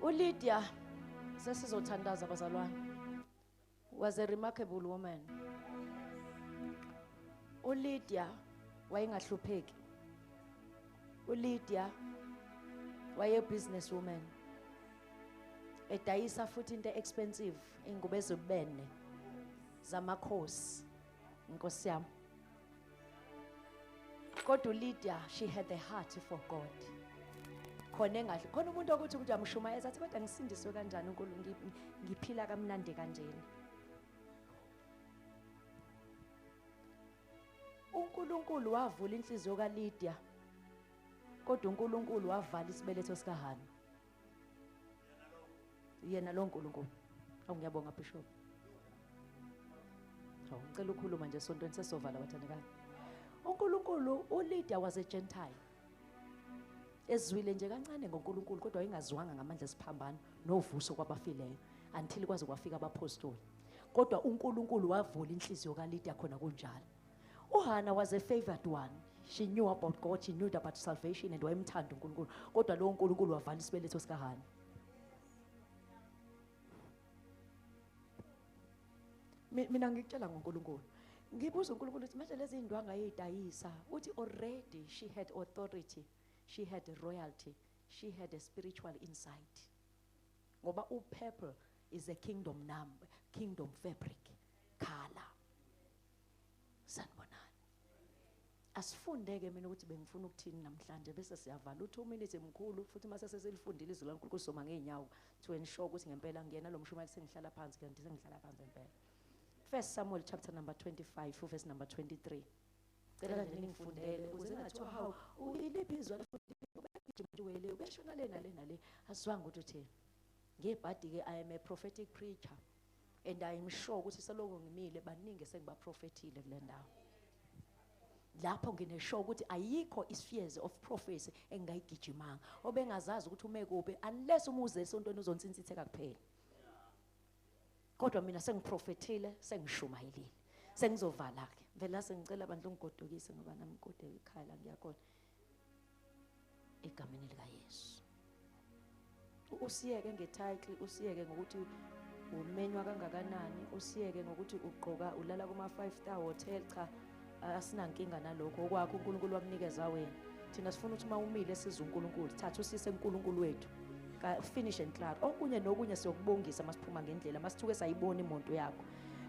uLydia sesizothandaza bazalwane. Was a remarkable woman. uLydia wayengahlupheki. uLydia waye business woman. Edayisa futhi into expensive ingubo ezibene zamakhosi. Inkosi yami. Kodwa uLydia she had the heart for God. khona engahle khona umuntu ukuthi amshumayeza athi kodwa ngisindiswe kanjani uNkulunkulu ngiphila kamnandi kanjeni. uNkulunkulu wavula inhliziyo kaLydia kodwa uNkulunkulu wavala isibeletho sikaHana. Yena lo uNkulunkulu. Ngiyabonga Bishop. Ngicela ukukhuluma nje sontweni sesovala bathandekayo. uNkulunkulu uLydia was a Gentile. Ezwile nje kancane ngoNkulunkulu kodwa ingaziwanga ngamandla esiphambano novuso kwabafileyo until kwaze kwafika abapostoli. Kodwa uNkulunkulu wavula inhliziyo kaLydia khona kunjalo. uHana was a favored one. She knew about God, she knew about salvation and wayemthanda uNkulunkulu. Kodwa lo uNkulunkulu wavala isibeletho sikaHana. Mina ngikutshela ngoNkulunkulu. Ngibuza uNkulunkulu ukuthi manje lezi indwanga yedayisa uthi already she had authority, she had royalty, she had a spiritual insight. Ngoba purple is a kingdom number, kingdom fabric, color. Sanibonani. Asifundeke mina ukuthi bengifuna ukuthini namhlanje bese siyavala 2 minutes emkhulu futhi mase seselifundile izwi laNkulunkulu soma ngeenyawo to ensure ukuthi ngempela ngiyena lo mshumayeli sengihlala phansi kanti sengihlala phansi empela. 1 Samuel chapter number 25 verse number 23. Cela nje ningifundele ukuze ngathiwa hawu iliphi izwi ubegijimele ubeshona lena le asizwanga ukuthi uthini. Ngebhadi ke I am a prophetic preacher and I am sure ukuthi seloko ngimile baningi sengibaprofethile kule ndawo. Lapho ngineshow ukuthi ayikho isfears of prophecy engayigijimanga obengazazi ukuthi umekupe unless umuze esontweni uzonsinsitheka kuphela. Kodwa mina sengiprofethile sengishumayelile sengizovala ke vela sengicela abantu ungigodukise ngoba nami kude ekhaya la ngiyakhona egameni lika Yesu. Usiyeke ngetitle, usiyeke ngokuthi umenywa kangakanani, usiyeke ngokuthi ugqoka ulala kuma 5-star hotel. Cha, asinankinga nalokho okwakho uNkulunkulu wamnikeza wena. Thina sifuna ukuthi mawumile siza uNkulunkulu thatha usise uNkulunkulu wethu ka finish and clear. Okunye nokunye siyokubongisa masiphuma ngendlela masithuke sayibona imonto yakho.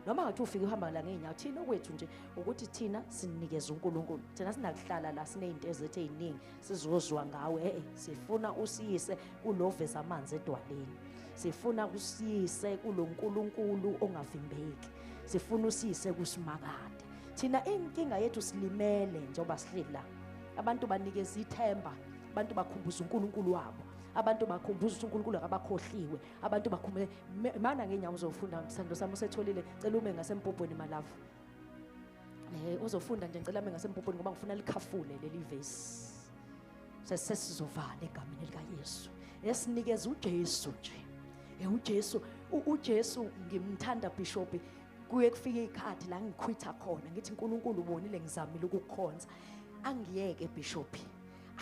Noma ngathi ufike uhamba la ngeenyawo thina okwethu nje ukuthi thina sinikeza uNkulunkulu. Thina sinakuhlala la sinezinto ezethu eziningi sizozwa ngawe. Sifuna usiyise kuloveza amanzi edwaleni. Sifuna usiyise kuloNkulunkulu ongavimbeki. Sifuna usiyise kusimakade. Thina inkinga yethu silimele njengoba sihleli la. Abantu banikeza ithemba, abantu bakhumbuza uNkulunkulu wabo. Abantu bakhumbuza ukuthi uNkulunkulu akabakhohliwe. Abantu bakhumbuza mana ngenyawo uzofunda msando sami usetholile cela ume ngasempopweni malavu. Uzofunda nje ngicela ume ngasempopweni ngoba ngifuna likhafule leli verse. Sesizovala egameni lika Yesu. Esinikeza uJesu nje. uJesu ngimthanda Bishop. Kuye kufika ikhathi la ngikhwitha khona ngithi uNkulunkulu ubonile ngizamile ukukhonza. Angiyeke Bishop.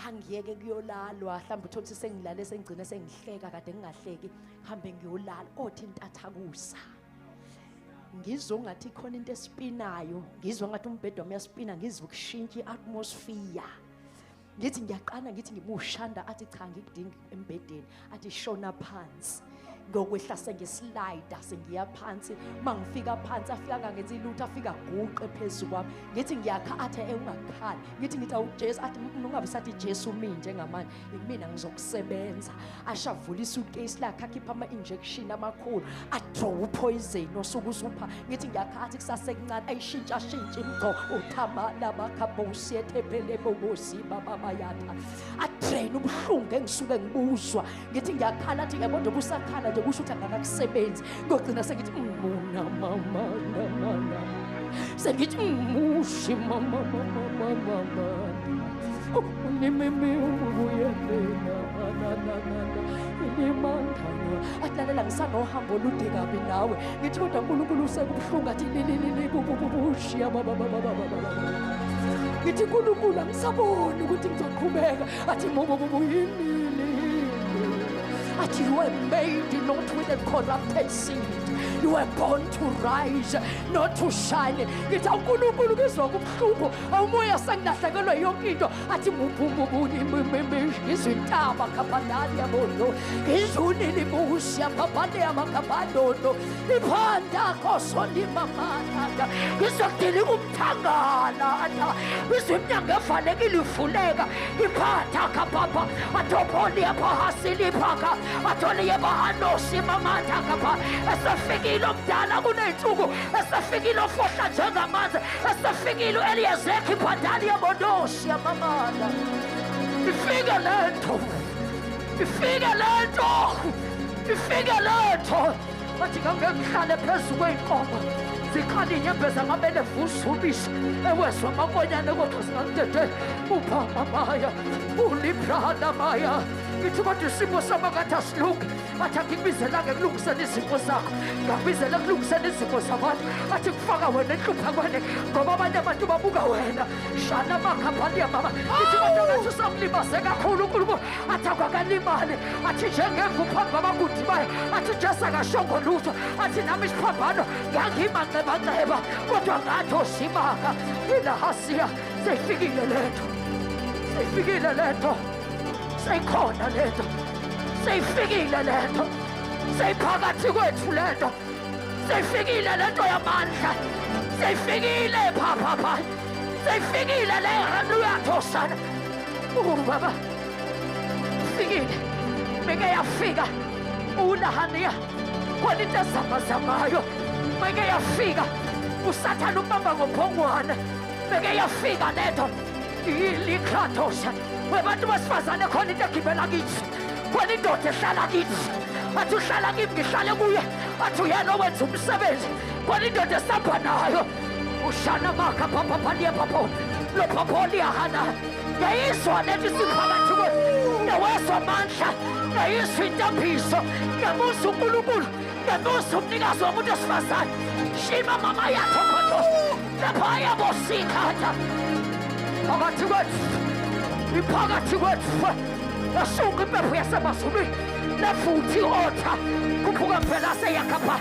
Angiyeke kuyolalwa mhlawumbe uthola ukuthi sengilale sengigcina sengihleka kade ngingahleki hambe ngiyolala othi intathakusa. Ngizwe ngathi khona into espinayo, ngizwe ngathi umbhedo wami uyaspina, ngizwe ukushintsha iatmosphere. Ngithi ngiyaqana ngithi ngibushanda athi cha ngikudinga embedeni athi shona phansi. Ngokwehla sengislider sengiya phansi mangifika phansi afika ngenza ilutho afika guqe phezulu kwami ngithi ngiyakha athe ungakhala ngithi awuJesu athi ungabe sathi Jesu mina njengamanje mina ngizokusebenza ashavula isuitcase lakhe akhipha ama injection amakhulu adraw poison osukusupha ngithi ngiyakha athi kusasekuncane ayishintsha imgco uthamala bakhabosi ethephele bobosi baba yatha atrain ubuhlungu engisuke ngibuzwa ngithi ngiyakhala athi yabona busakhala kusho ukuthi angakakusebenzi ngogcina sengithi mama sengithi mushi mama unimimi ubuyena inimandana atlalela ngisanohambo olude kabi nawe ngithi kodwa uNkulunkulu usekubuhlungu athi bushiya ngithi uNkulunkulu angisaboni ukuthi ngizoqhubeka athi yini athi you were made not with a corrupted seed. You were born to rise, not to shine. Ngithi uNkulunkulu kizwa kubuhlungu awumoya sengilahlekelwe yonke into athi izintaba kaphandani yabondo ngizunile ibusi phaphane yamakaphandondo iphanda kosondimamana ngizokudila kumthangala izimnyango evalekile ivuleka iphatha kapapa atopoli yaphahasili phaka athole yabahanosi mamatha kapha esefikile omdala kuney'nsuku esefikile ofohla njengamanzi esefikile uEliyezekhi phadali yabonosi yamamana ifike lento ifike lento athi kangehlale phezu kwey'nkomo zikhala inyembeza ngamele vusubisi eweswa amakonyane kodwa singakudedeli uphamamaya uliphranamaya ngithi kodwa isimo samakathi asilungi athi angikubizelanga ekulungiseni izimo zakho ngakubizela ekulungiseni izimo zabantu athi kufaka wena enhluphekweni ngoba abanye abantu babuka wena shana makhaphani yamama ngithi kodwa ngathi usamlimaze kakhulu uNkulunkulu athi akwakalimali athi njengemvu phambi kwabakundi bayo athi Jesu akashongo lutho athi nami isiphambano ngangimancebanceba kodwa ngathi osimanga ilahasiya seyifikile lento seyikhona lento seyifikile lento seyiphakathi kwethu lento seyifikile lento yamandla seyifikile phapha seyifikile le haleluya thosana baba fikile meke yafika uLahaniya kwalinto ezamazamayo meke yafika usathana ubamba ngophongwane meke yafika lento ilikratosha webantu besifazane khona into egibela kithi khona indoda ehlala kithi athi uhlala kimi ngihlale kuye athi uyena owenza umsebenzi khona indoda esihamba nayo ushana makha phaphaphandiye phapho lo phapho liyahana ngayizwa lento isiphakathi kwethu ngawezwa amandla ngayizwa intambiso ngamusa uNkulunkulu ngamusa umnikazi womuntu esifazane shima mama yakho khona lapha yabosikhatha phakathi kwethu yasuka impepho yasemazulwini lefuthi otha kuphuka phela seyakhapha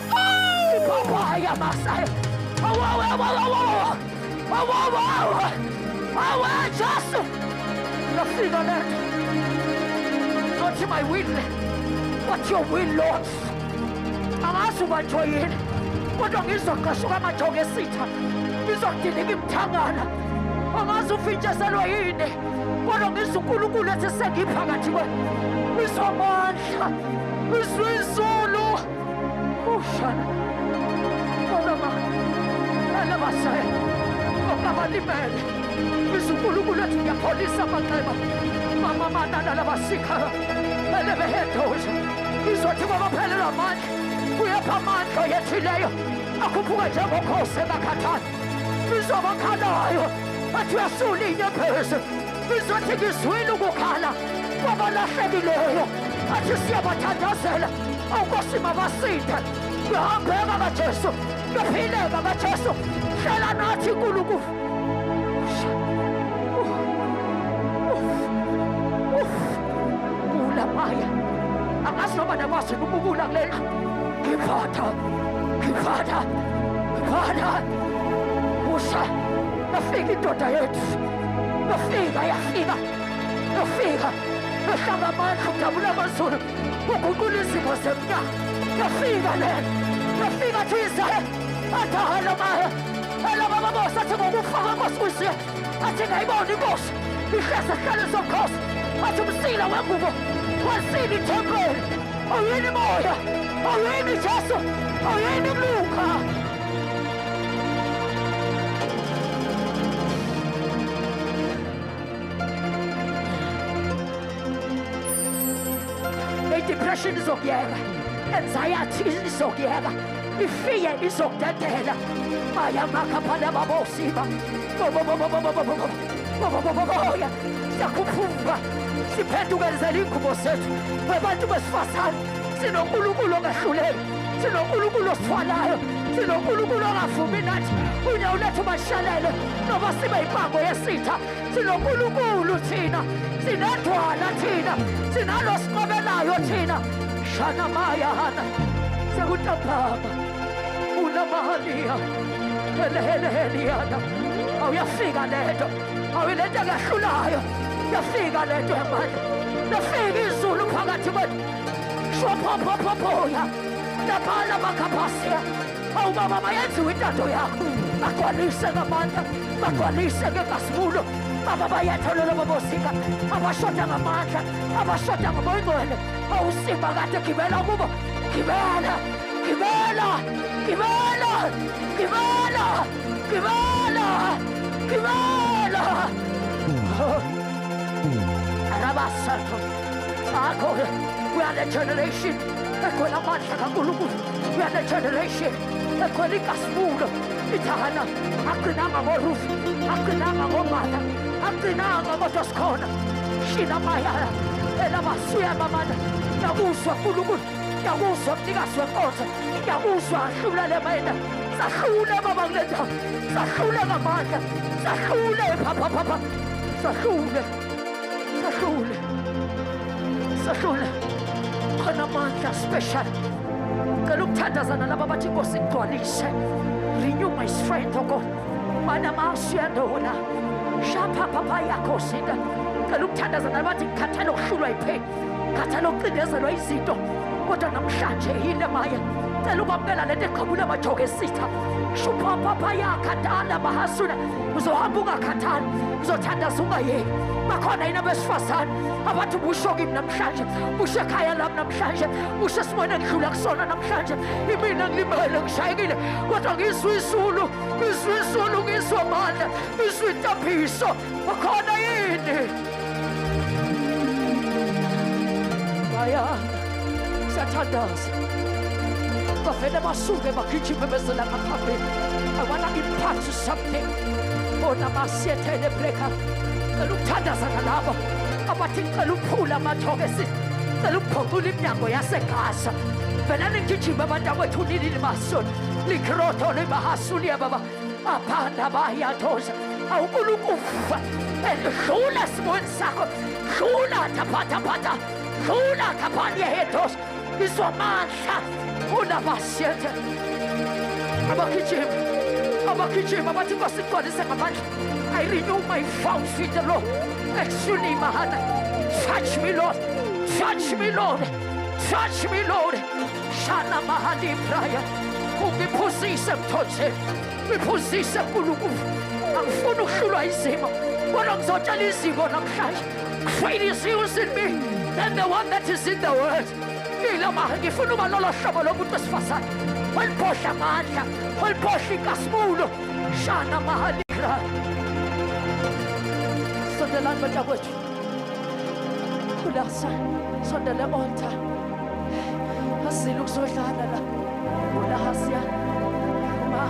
iphapaya masaya awa Jesu lafika lento not my will but your will Lord angazi ubanjwa yini kodwa ngizoqashuka amajongo esitha ngizokudinga imthangala angazi ufintshezelwa yini kodwa ngizwa uNkulunkulu ethi sengiphakathi kwizamandla izulu ushana alabasaya okabalimele ngizwa uNkulunkulu ethi ngiyapholisa amanxeba mama manana labasikhala elebehedosha ngizothi kwabaphelelwa amandla uyapha amandla yethileyo akhuphuka njengokhosi emakhathana ngizobakhalayo athi uyasula inyembezi ngizothi ngizwile ukukhala kwabalahlekileyo athi siyabathandazela awuNkosi mabasinde ngihambeka kaJesu ngiphileka kaJesu hlela nathi uNkulunkulu ulamaya angazi noma nakwazi ukubukula kulendlu ngiphatha usha yafika indoda yethu yafika ehlaba amandla ukudabula amazulu uguqula izimo zemnyama yafika lena yafika thize athi halamaya elabababosa athi ngokufaka kwasikusiya athi ngayibona inkosi ihleze hlale somkhosi athi umsila wengubo wasila ithempeli awuyini moya awuyini Jesu awuyini Luka depression izokuyeka anxiety izokuyeka ifear izokudedela maya makhaphana babosiba siyakhuphuka siphendukenzela ingubo zethu webantu besifazane sinoNkulunkulu ongahluleli sinoNkulunkulu osithwalayo sinoNkulunkulu ongavumi nathi unyawo lethu bashalele noma sibe yimpango yesitha sinoNkulunkulu thina sinedwala thina sinalo siqobelayo thina shana maya hana sekutapama Maria. Hele. Awuyafika lento. Awulento kahlulayo. Yafika lento yamanje. Yafika izulu phakathi kwethu. Shopopopophoya. Laphala makapasiya. Awubaba mayenziwe intando yakho. Bagcwalise ngamandla. Bagcwalise ngekasimulo. Baba bayatholela babosika. Abashoda ngamandla. Abashoda ngomoyingcwele. Awusimba kade gibela kubo. Gibela. Arabasato. We are the generation. We are the generation. Itahana. Akinanga moruf. Akinanga ngomata. Akinanga motoskona. Shina maya. Elabasuya mamana. Yabuswa kulukulu. Yabuswa mnikaswa nkonzo. Yabuswa ahlula lemayena. Sahlule baba kulento. Sahlule ngamandla. Sahlule papa. Sahlule. Khona amandla special. Ngicela ukuthandazana laba bathi Nkosi igcwalise. Renew my strength, oh God. Mana masiyandona. Shapha papa yakho sinda. Ngicela ukuthandazana bathi ngikhathala ukuhlulwa ipheni. Ngikhathala ukucindezelwa izinto. Kodwa namhlanje yile maya. Ngicela ukwamukela lento eqhabula amajoke esitha. Shupha papa yakhathala bahasuna. Uzohamba ungakhathali. Uzothandaza ungayeki. Bakhona yini abesifazane abathi busho kimi namhlanje, busho ekhaya lami namhlanje, busho esimweni engidlula kusona namhlanje. Imina ngilimele ngishayekile kodwa ngizwe isulu, ngizwe amandla, ngizwe intambiso. Bakhona yini? Bayana siyathandaza. Bavele basuke bagijime bezela ngaphambili. I want to impart you something. Bona masiyethele breaker. Ngicela ukuthandazana labo abathi ngicela uphula amathoke esithi ngicela ukuphoqula iminyango yaseGaza. Vele nigijima abantu akwethu nilili masoni likroto libahasulia baba aphanda bayathoza awukulukufa endlula simoni sakho dlula tapata dlula kapani yehetos izomandla unabasiyethe abagijima bathi Nkosi igcwalise ngamandla. I renew my vows with the Lord. Extremely mahana. Touch me, Lord. Shana mahani prayer. Ungiphuzise mthonje. Ngiphuzise nkulunkulu. Angifuni ukuhlulwa izimo. Kodwa ngizotshela izimo namhlanje. Great is he who's in me than the one that is in the world. Ngifuna uba lolo hlobo lomuntu wesifazane. Olibhohla amandla. Olibhohla inkasimulo. Shana mahani prayer. Sondelani bantakwethu. Kulasa. Sondele altar. Asile ukuzodlala la. Ulahasiya. Ma.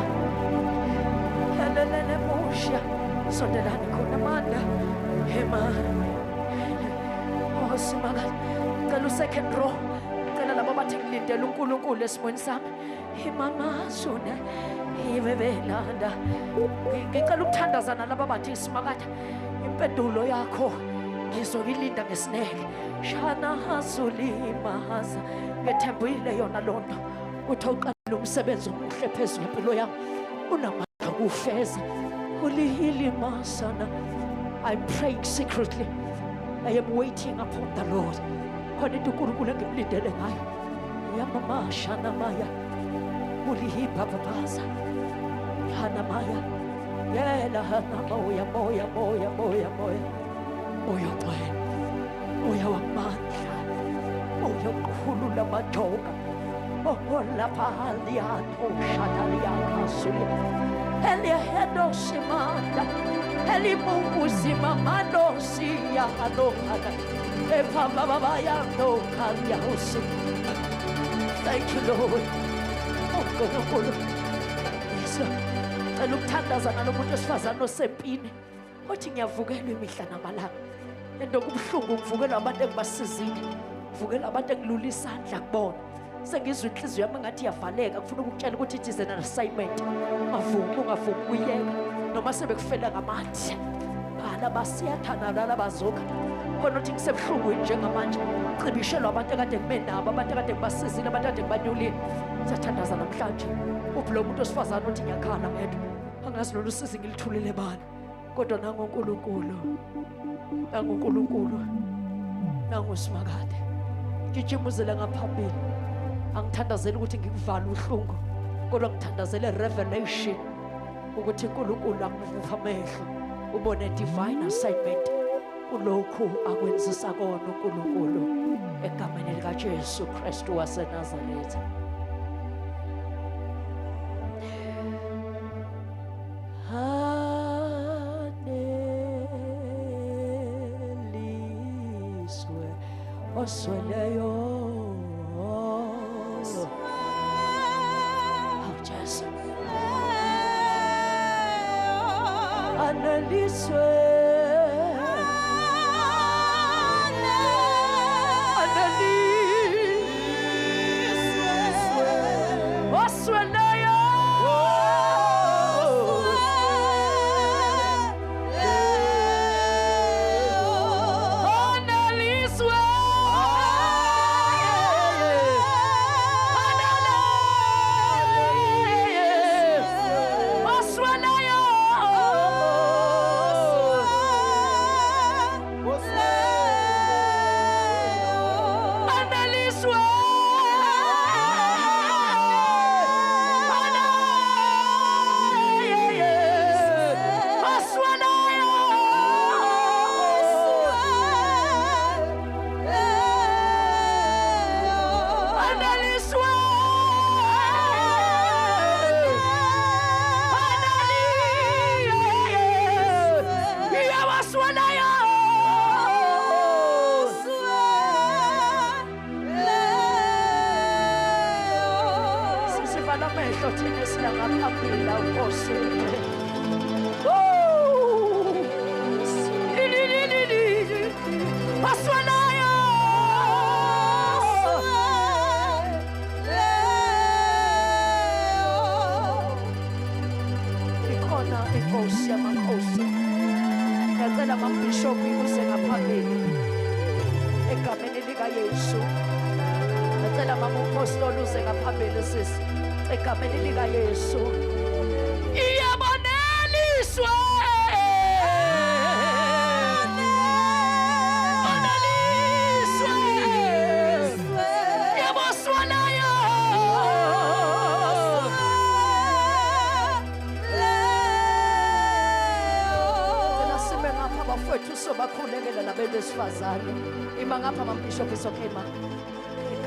Helelele musha. Sondelani khona amandla. Hema. Simanga. Ngicela second row. Ngicela labo bathi ngilindele uNkulunkulu esimweni sami. Mama sona. Ibebelanda. Ngicela ukuthandazana laba bathi simakatha. Impendulo yakho ngizoyilinda ngesineke. Shana hasulima haza. Ngethembile yona lonto. Uthi uqala umsebenzi omuhle phezulu empilo yami. Unamandla ukufeza. Ulihili masana. I'm praying secretly. I am waiting upon the Lord. Khona into uNkulunkulu engimlindele ngayo. Yamama shana maya. Ulihipa babaza. Hana maya. Yela hana moya. Moya gcwele. Moya wamandla. Moya okukhulula amajoka. Lapha liyato shadaliyakasulia. Elihedo simanda. Elimungu simamano siya alokada. Baba yando kalyahosi. Thank you, Lord. UNkulunkulu. Yes, Lord. Ukuthandazana nomuntu wesifazane osempini. Othi ngiyavukelwa imihla namalanga. Ento kubuhlungu ngivukelwa abantu engibasizile. Ngivukela abantu engilula isandla kubona. Sengizwe inhliziyo yami ngathi iyavaleka. Ngifuna ukutshela ukuthi it is an assignment. Ungavumi uyeka. Noma sebekufela ngamandla. bhala basiyathana nalabazuka khona uthi kusebuhlungwini njengamanje cibishelwa abantu ekade kube nabo abantu ekade kubasizile abantu ekade kubanyulile siyathandaza namhlanje uphi lo muntu osifazane uthi ngiyakhala ngedwa angazi lolu sizi ngilithulile bani kodwa nangonkulunkulu nangusimakade ngijimuzele ngaphambili angithandazeli ukuthi ngikuvala uhlungu kodwa ngithandazele revelation ukuthi uNkulunkulu akuvuka amehlo ubone divine assignment kulokhu akwenzisa kona uNkulunkulu egameni likaJesu Kristu waseNazaretha. Aneliswe osweleyo Jesu Aneliswe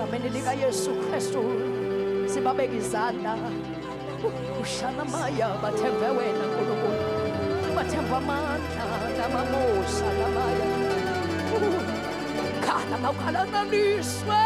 egameni likaYesu Kristu sibabeka izandla ushana maya bathembe wena Nkulunkulu bathemba amandla namamusa lamaya khala makhala naliswe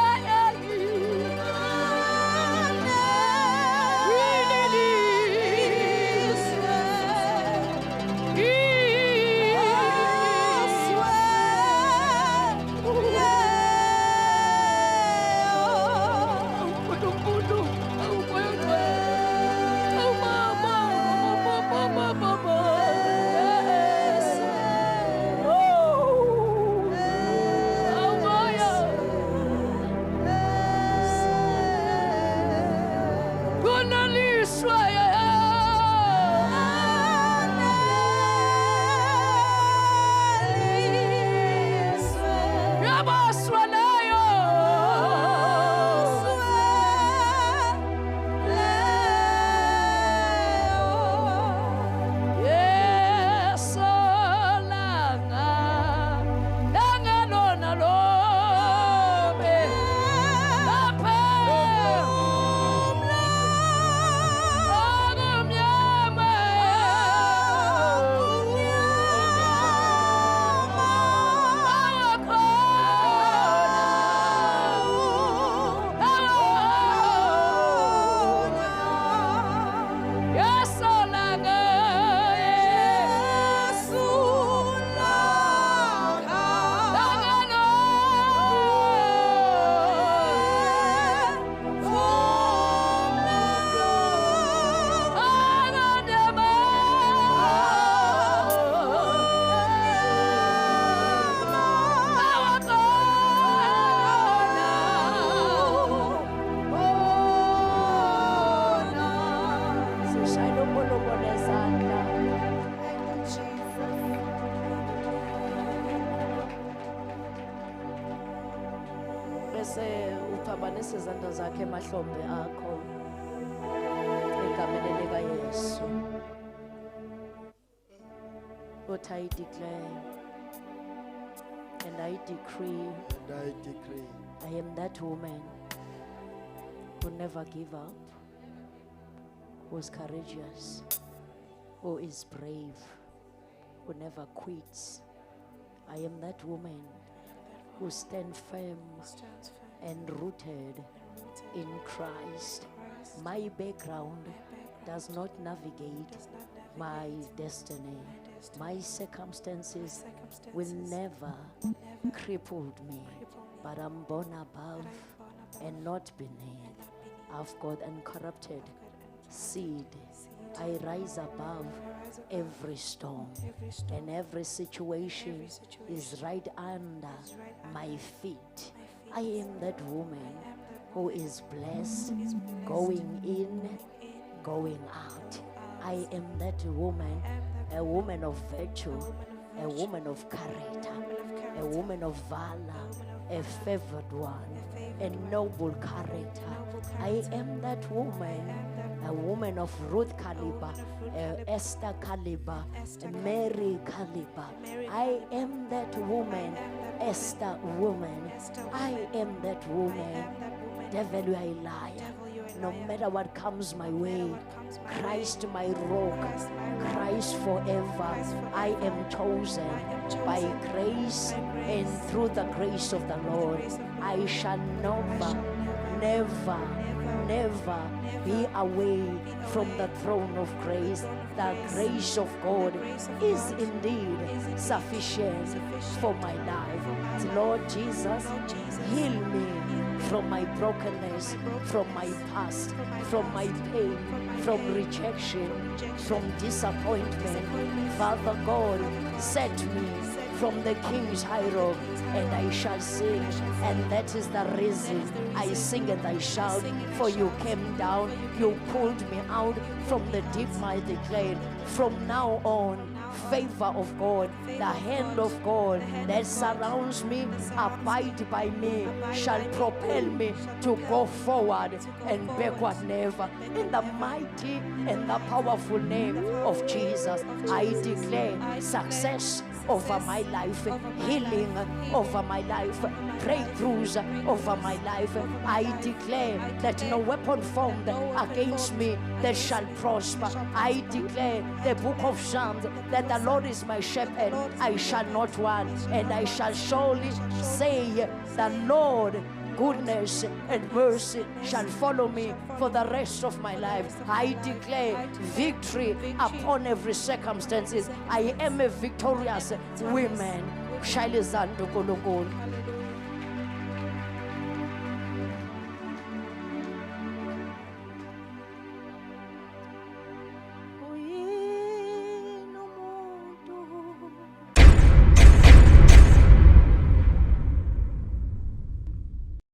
uphabanise izandla zakhe emahlombe akho egameni likaYesu. What I declare and I decree, I am that woman who never give up, who is courageous, who is brave, who never quits. I am that woman who stands firm and rooted in Christ. My background does not navigate my destiny. My circumstances will never cripple me, but I'm born above and not beneath. I've got uncorrupted seed. I rise above every storm, and every situation is right under my feet. I am that woman who is blessed, going in, going out. I am that woman, a woman of virtue, a woman of character, a woman of valor, a favored one, a noble character. I am that woman, a woman of Ruth caliber, Esther caliber, Mary caliber. I am that woman, Esther woman. I am that woman. Devil, you are a liar. No matter what comes my way, Christ my rock, Christ forever. I am chosen by grace, and through the grace of the Lord, I shall never be away from the throne of grace. The grace of God is indeed sufficient for my life. Lord Jesus, heal me from my brokenness, from my past, from my pain, from rejection, from disappointment. Father God, set me from the king's high road, and I shall sing, and that is the reason I sing and I shout. For you came down, you pulled me out from the deep, I declared. From now on, favor of God, the hand of God that surrounds me, abide by me, shall propel me to go forward and backward never. In the mighty and the powerful name of Jesus, I declare success over my life, healing over my life, breakthroughs over my life. I declare that no weapon formed against me that shall prosper. I declare the book of Psalms that the Lord is my shepherd, I shall not want, and I shall surely say, the Lord goodness and mercy shall follow me for the rest of my life. I declare victory upon every circumstances. I am a victorious woman. Shailizandu Kolokol.